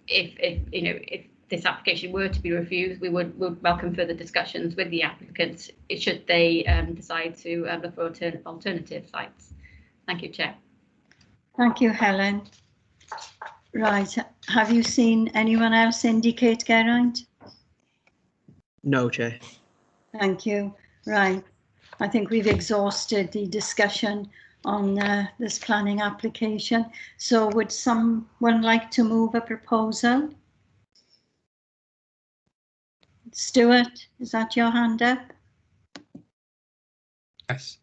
if this application were to be refused, we would welcome further discussions with the applicants should they decide to look for alternative sites. Thank you, Chair. Thank you, Helen. Right, have you seen anyone else indicate, Geraint? No, Chair. Thank you. Right, I think we've exhausted the discussion on this planning application. So would someone like to move a proposal? Stuart, is that your hand up? Yes.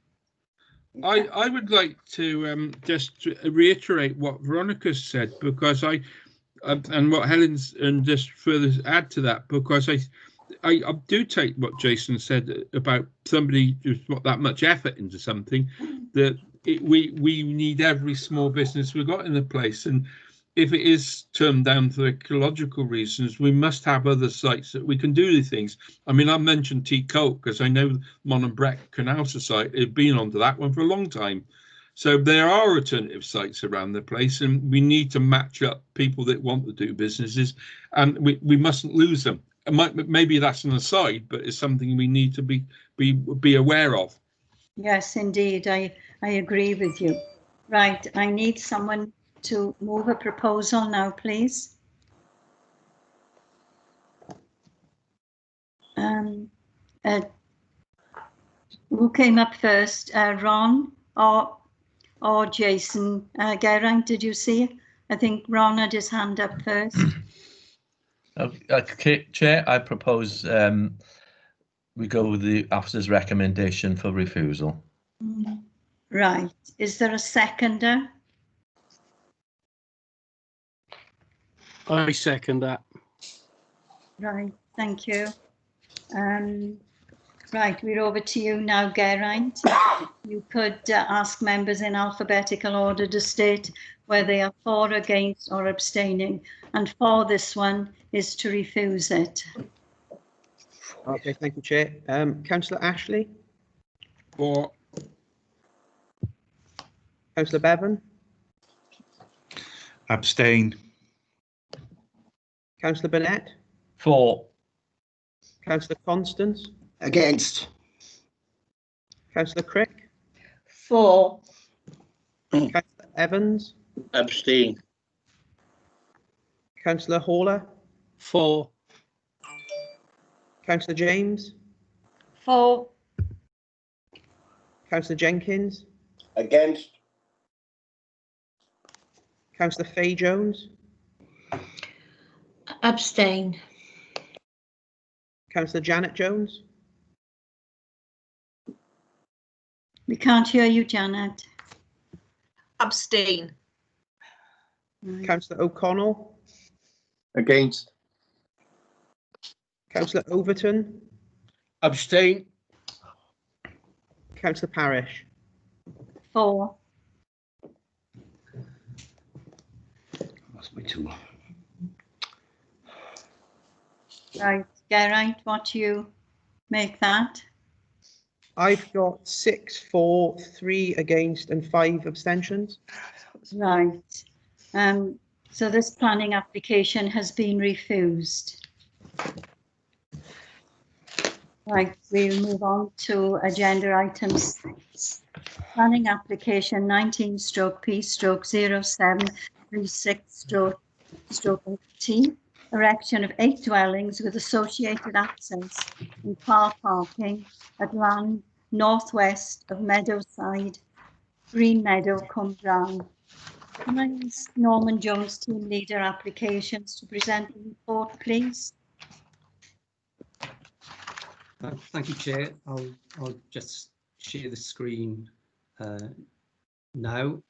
I would like to just reiterate what Veronica said, because and what Helen's, and just further add to that, because I do take what Jason said about somebody who's put that much effort into something, that we need every small business we've got in the place, and if it is turned down for ecological reasons, we must have other sites that we can do these things. I mean, I mentioned Tea Coke because I know Mononbrec Canal Society have been onto that one for a long time. So there are alternative sites around the place, and we need to match up people that want to do businesses, and we mustn't lose them. Maybe that's an aside, but it's something we need to be aware of. Yes, indeed, I agree with you. Right, I need someone to move a proposal now, please. Who came up first? Ron or Jason? Geraint, did you see? I think Ron had his hand up first. Okay, Chair, I propose we go with the officer's recommendation for refusal. Right. Is there a seconder? I second that. Right, thank you. Right, we're over to you now, Geraint. You could ask members in alphabetical order to state whether they are for, against or abstaining. And for this one is to refuse it. Okay, thank you, Chair. Councillor Ashley? For. Councillor Bevan? Abstain. Councillor Burnett? For. Councillor Constance? Against. Councillor Crick? For. Councillor Evans? Abstain. Councillor Haller? For. Councillor James? For. Councillor Jenkins? Against. Councillor Fay Jones? Abstain. Councillor Janet Jones? We can't hear you, Janet. Abstain. Councillor O'Connell? Against. Councillor Overton? Abstain. Councillor Parish? For. That's my two. Right, Geraint, what do you make that? I've got 6 for, 3 against and 5 abstentions. Right. So this planning application has been refused. Right, we'll move on to agenda item 6. Planning application 19/P/0736/T. Erection of 8 dwellings with associated access and car parking at land northwest of Meadowside, Green Meadow, Cwmbran. Can I ask Norman Jones, team leader applications, to present the report, please? Thank you, Chair. I'll just share the screen now.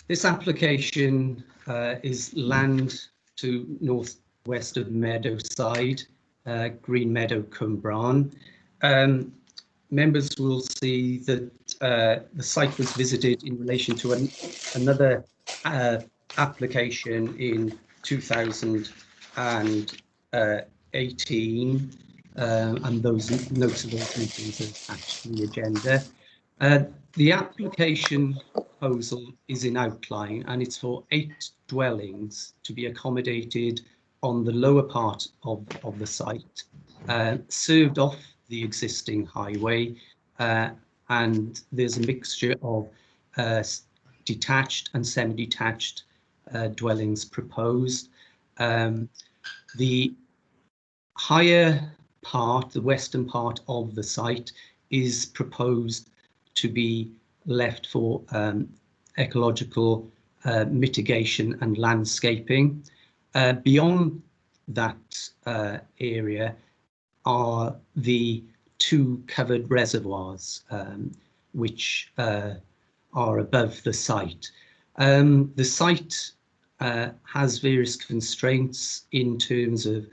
This application is land to northwest of Meadowside, Green Meadow, Cwmbran. Members will see that the site was visited in relation to another application in 2018, and those notes of those meetings are attached to the agenda. The application proposal is in outline, and it's for 8 dwellings to be accommodated on the lower part of the site, served off the existing highway, and there's a mixture of detached and semi-detached dwellings proposed. The higher part, the western part of the site, is proposed to be left for ecological mitigation and landscaping. Beyond that area are the 2 covered reservoirs, which are above the site. The site has various constraints in terms of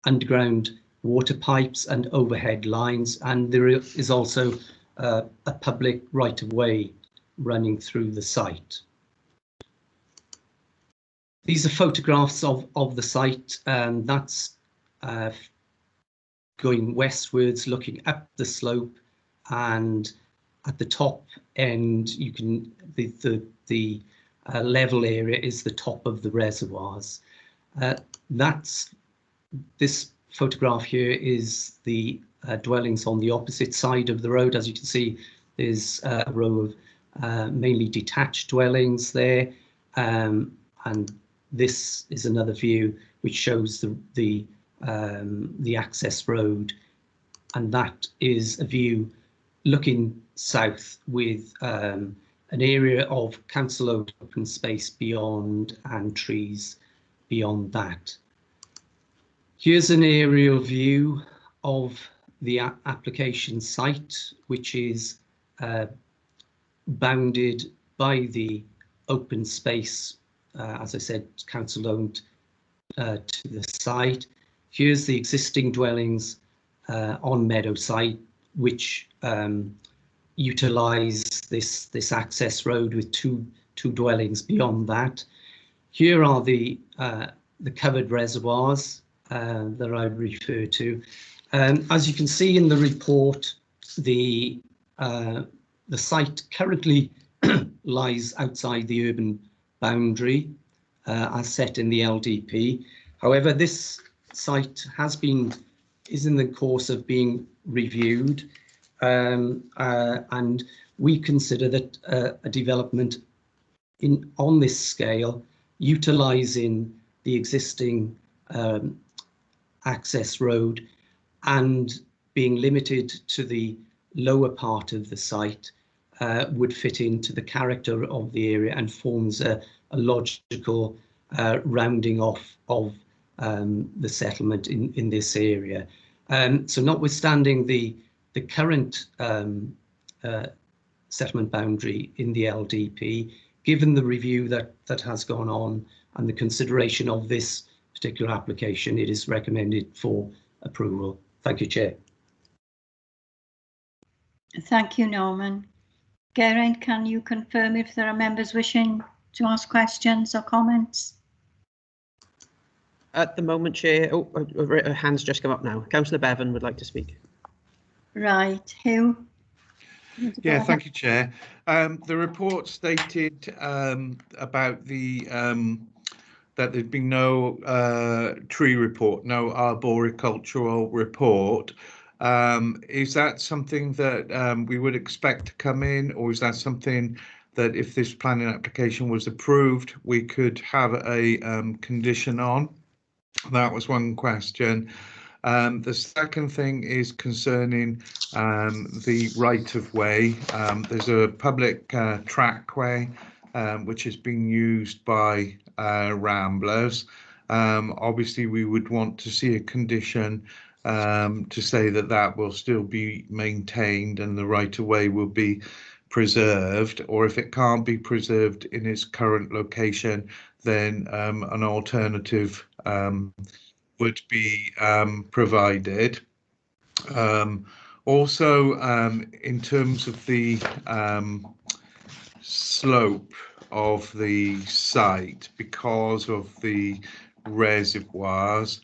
underground water pipes and overhead lines, and there is also a public right-of-way running through the site. These are photographs of the site, and that's going westwards, looking up the slope, and at the top end, you can the level area is the top of the reservoirs. This photograph here is the dwellings on the opposite side of the road. As you can see, there's a row of mainly detached dwellings there, and this is another view which shows the access road and that is a view looking south with an area of council-owned open space beyond and trees beyond that. Here's an aerial view of the application site, which is bounded by the open space, as I said, council-owned to the side. Here's the existing dwellings on Meadowside, which utilise this access road with two dwellings beyond that. Here are the covered reservoirs that I refer to. As you can see in the report, the site currently lies outside the urban boundary as set in the LDP. However, this site is in the course of being reviewed, and we consider that a development on this scale, utilising the existing access road and being limited to the lower part of the site, would fit into the character of the area and forms a logical rounding off of the settlement in this area. So notwithstanding the current settlement boundary in the LDP, given the review that has gone on and the consideration of this particular application, it is recommended for approval. Thank you, Chair. Thank you, Norman. Geraint, can you confirm if there are members wishing to ask questions or comments? At the moment, Chair, a hand's just come up now. Councillor Bevan would like to speak. Right, Hugh? Yeah, thank you, Chair. The report stated about that there'd been no tree report, no arboricultural report. Is that something that we would expect to come in, or is that something that if this planning application was approved, we could have a condition on? That was one question. The second thing is concerning the right-of-way. There's a public trackway which is being used by ramblers. Obviously, we would want to see a condition to say that that will still be maintained and the right-of-way will be preserved, or if it can't be preserved in its current location, then an alternative would be provided. Also, in terms of the slope of the site, because of the reservoirs,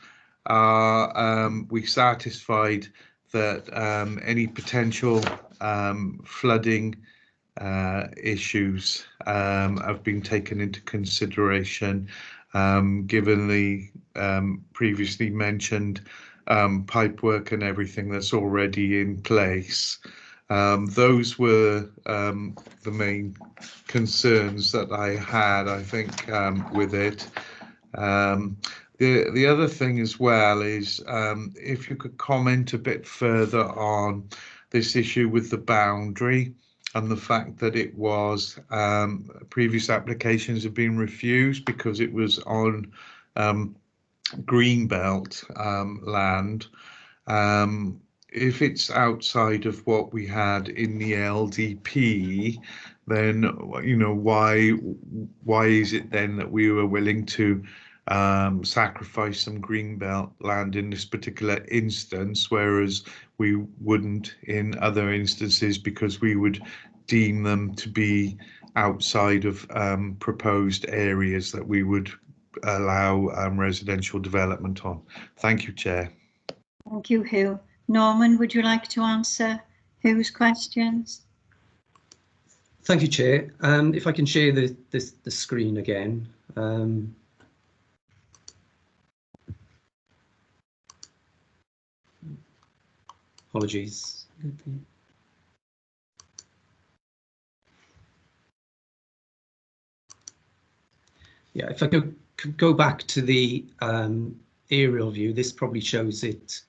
we satisfied that any potential flooding issues have been taken into consideration, given the previously mentioned pipework and everything that's already in place. Those were the main concerns that I had, I think, with it. The other thing as well is if you could comment a bit further on this issue with the boundary and the fact that it was previous applications have been refused because it was on greenbelt land. If it's outside of what we had in the LDP, then why is it then that we were willing to sacrifice some greenbelt land in this particular instance, whereas we wouldn't in other instances because we would deem them to be outside of proposed areas that we would allow residential development on. Thank you, Chair. Thank you, Hugh. Norman, would you like to answer Hugh's questions? Thank you, Chair. If I can share the screen again. Apologies. Yeah, if I could go back to the aerial view, this probably shows it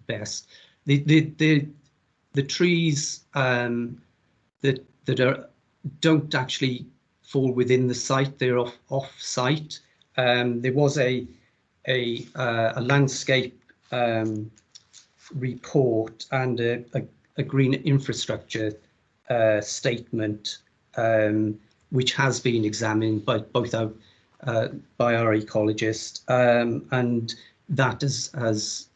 best. the trees that don't actually fall within the site, they're off site. There was a landscape report and a green infrastructure statement, which has been examined by both our ecologist, and that has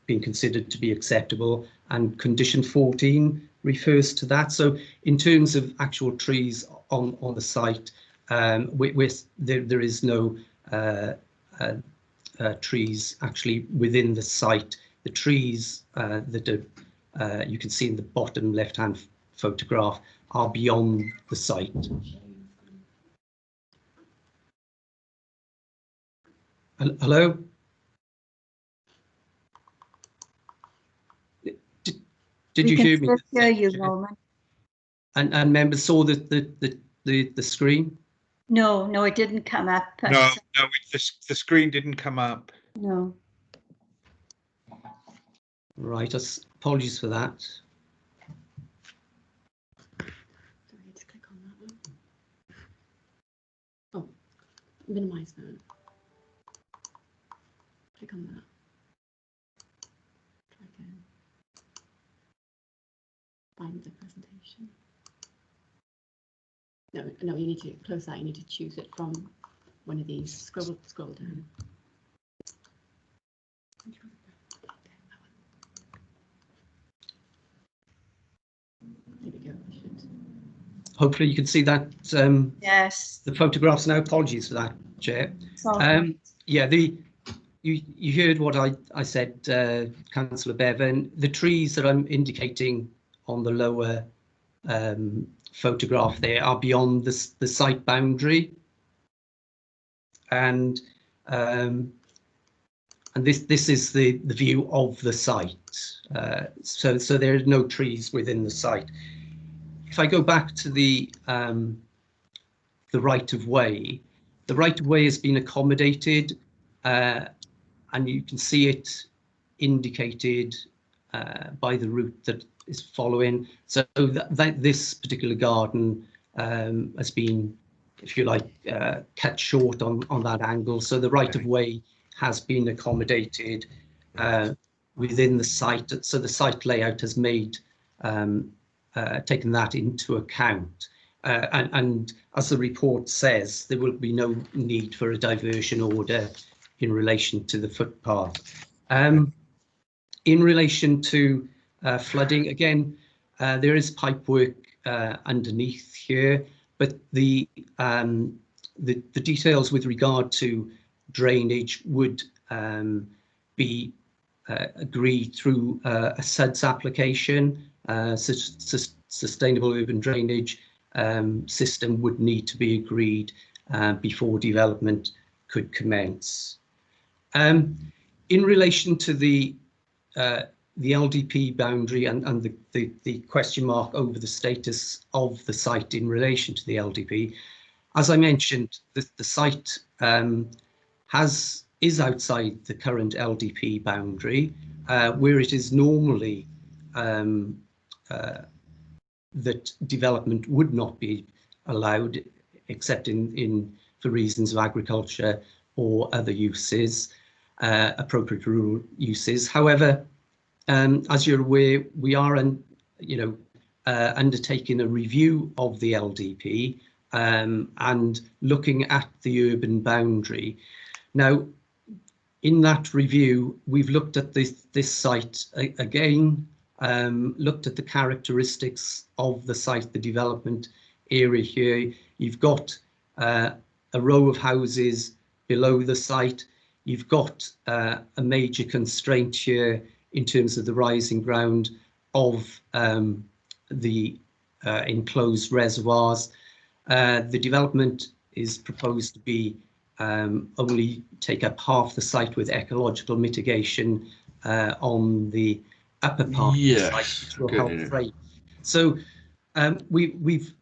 been considered to be acceptable, and condition 14 refers to that. So in terms of actual trees on the site, there is no trees actually within the site. The trees that you can see in the bottom left-hand photograph are beyond the site. Hello? Did you hear me? Hear you, Norman. And members saw the screen? No, it didn't come up. No, the screen didn't come up. No. Right, apologies for that. Sorry, just click on that one. Oh, minimize that. Click on that. Try again. Find the presentation. No, you need to close that. You need to choose it from one of these. Scroll down. There we go. Hopefully you can see that. Yes. The photographs now. Apologies for that, Chair. Yeah, you heard what I said, Councillor Bevan. The trees that I'm indicating on the lower photograph there are beyond the site boundary, and this is the view of the site. So there are no trees within the site. If I go back to the right of way, the right of way has been accommodated, and you can see it indicated by the route that is following. So that this particular garden has been, if you like, cut short on that angle. So the right of way has been accommodated within the site. So the site layout has made taken that into account. And as the report says, there will be no need for a diversion order in relation to the footpath. In relation to flooding, again, there is pipe work underneath here, but the details with regard to drainage would be agreed through a SUDS application. Sustainable urban drainage system would need to be agreed before development could commence. In relation to the LDP boundary and the question mark over the status of the site in relation to the LDP, as I mentioned, the site is outside the current LDP boundary, where it is normally that development would not be allowed except for reasons of agriculture or other uses, appropriate rural uses. However, as you're aware, we are undertaking a review of the LDP and looking at the urban boundary. Now, in that review, we've looked at this site again, looked at the characteristics of the site, the development area here. You've got a row of houses below the site. You've got a major constraint here in terms of the rising ground of the enclosed reservoirs. The development is proposed to be only take up half the site with ecological mitigation on the upper part of the site, which will help freight. So we've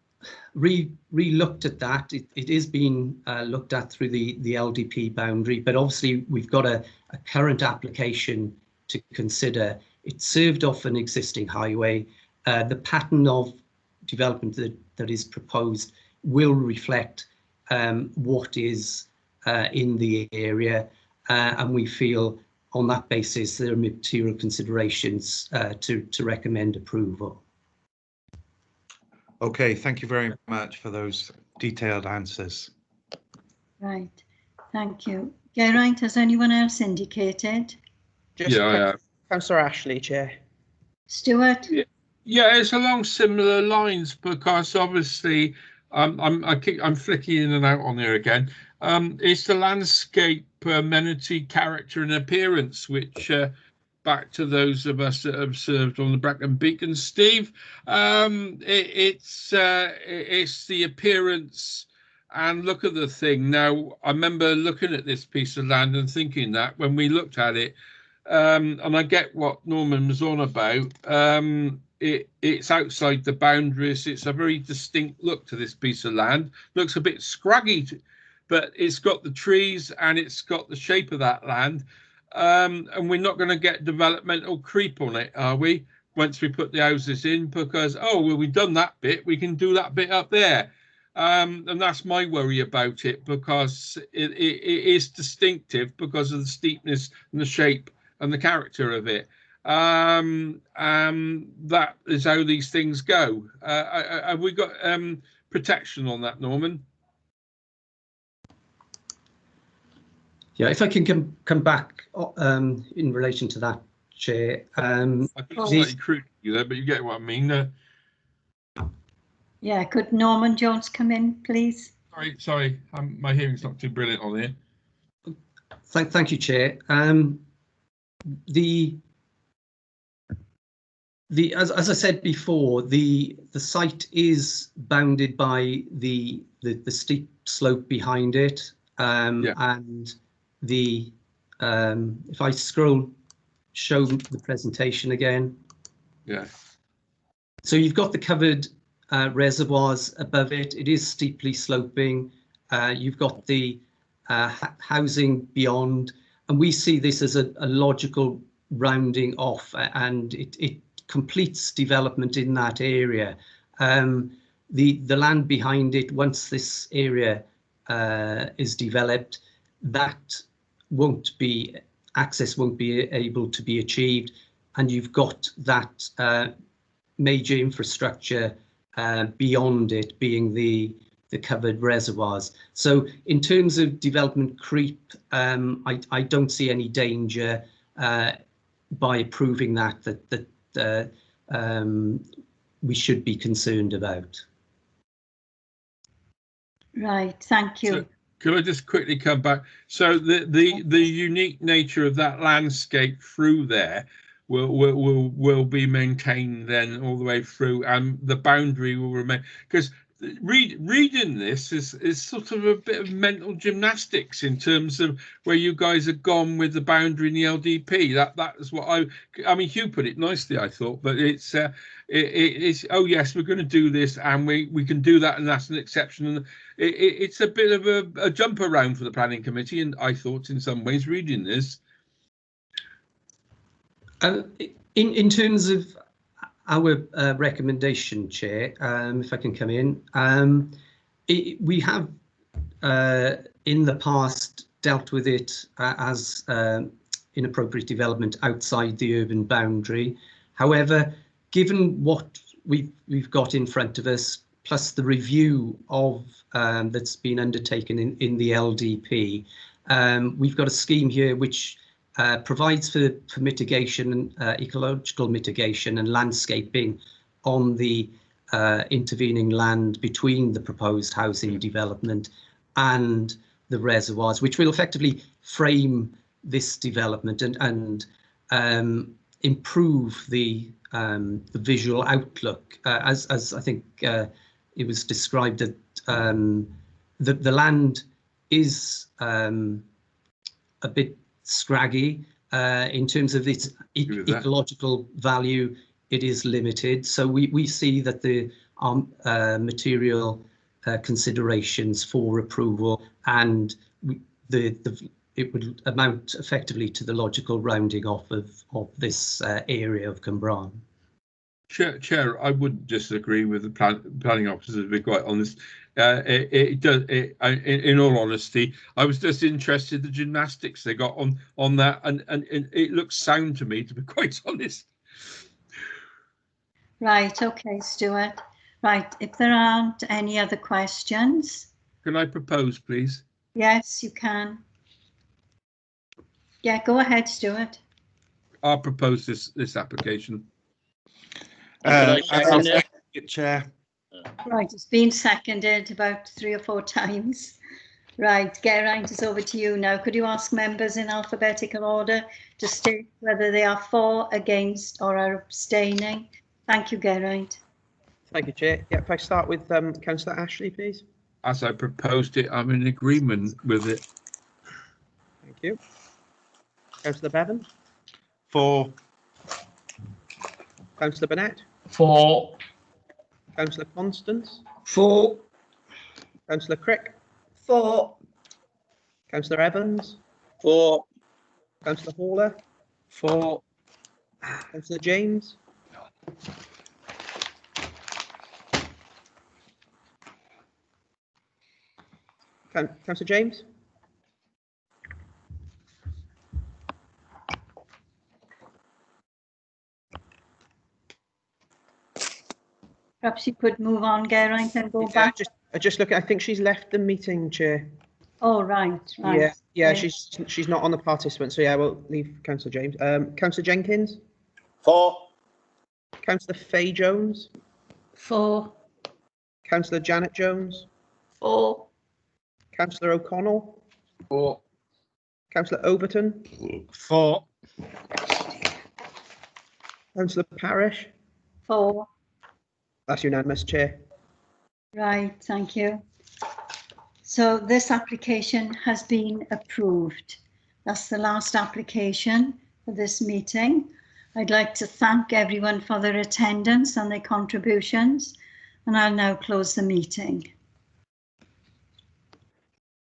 re-looked at that. It is being looked at through the LDP boundary, but obviously we've got a current application to consider It's served off an existing highway. The pattern of development that is proposed will reflect what is in the area, and we feel on that basis there are material considerations to recommend approval. Okay, thank you very much for those detailed answers. Right, thank you. Geraint, has anyone else indicated? Just Councillor Ashley, Chair. Stuart? Yeah, it's along similar lines because obviously I'm flicking in and out on here again. It's the landscape, amenity, character and appearance, which back to those of us that have served on the Brecon Beacon, Steve, it's the appearance and look at the thing. Now, I remember looking at this piece of land and thinking that when we looked at it, and I get what Norman was on about, it's outside the boundaries. It's a very distinct look to this piece of land. Looks a bit scraggy, but it's got the trees and it's got the shape of that land. And we're not going to get developmental creep on it, are we? Once we put the houses in, because, oh, well, we've done that bit, we can do that bit up there. And that's my worry about it, because it is distinctive because of the steepness and the shape and the character of it. That is how these things go. Have we got protection on that, Norman? Yeah, if I can come back in relation to that, Chair. I think it's slightly crude there, but you get what I mean. Yeah, could Norman Jones come in, please? Sorry, my hearing's not too brilliant on here. Thank you, Chair. As I said before, the site is bounded by the steep slope behind it, and the if I show the presentation again. Yeah. So you've got the covered reservoirs above it. It is steeply sloping. You've got the housing beyond, and we see this as a logical rounding off, and it completes development in that area. The land behind it, once this area is developed, that access won't be able to be achieved, and you've got that major infrastructure beyond it being the covered reservoirs. So in terms of development creep, I don't see any danger by approving that we should be concerned about. Right, thank you. So, could I just quickly come back? So the unique nature of that landscape through there will be maintained then all the way through, and the boundary will remain, because reading this is sort of a bit of mental gymnastics in terms of where you guys have gone with the boundary in the LDP. That is what I mean, Hugh put it nicely, I thought, but it's oh yes, we're going to do this and we can do that, and that's an exception. And it's a bit of a jump around for the planning committee, and I thought in some ways reading this. In terms of our recommendation, Chair, if I can come in, we have in the past dealt with it as inappropriate development outside the urban boundary. However, given what we've got in front of us, plus the review of that's been undertaken in the LDP, we've got a scheme here which provides for mitigation, ecological mitigation and landscaping on the intervening land between the proposed housing development and the reservoirs, which will effectively frame this development and improve the visual outlook. As I think it was described, that the land is a bit scraggy in terms of its ecological value. It is limited, so we see that the material considerations for approval and the it would amount effectively to the logical rounding off of this area of Cwmbran. Chair, I wouldn't disagree with the planning officer, to be quite honest. It does. In all honesty, I was just interested in the gymnastics they got on that, and it looks sound to me, to be quite honest. Right, okay, Stuart. Right, if there aren't any other questions. Can I propose, please? Yes, you can. Yeah, go ahead, Stuart. I'll propose this application. I'll second it, Chair. Right, it's been seconded about 3 or 4 times. Right, Geraint, it's over to you now. Could you ask members in alphabetical order to state whether they are for, against, or are abstaining? Thank you, Geraint. Thank you, Chair. Yeah, if I start with Councillor Ashley, please. As I proposed it, I'm in agreement with it. Thank you. Councillor Bevan? For. Councillor Burnett? For. Councillor Constance? For. Councillor Crick? For. Councillor Evans? For. Councillor Haller? For. Councillor James? Councillor James? Perhaps you could move on, Geraint, and go back. Just look. I think she's left the meeting, Chair. Oh, right. Yeah. Okay. She's not on the participant. So yeah, we'll leave Councillor James. Councillor Jenkins. For. Councillor Faye Jones. For. Councillor Janet Jones. For. Councillor O'Connell. For. Councillor Overton. For. Councillor Parish. For. That's unanimous, Chair. Right, thank you. So this application has been approved. That's the last application for this meeting. I'd like to thank everyone for their attendance and their contributions, and I'll now close the meeting.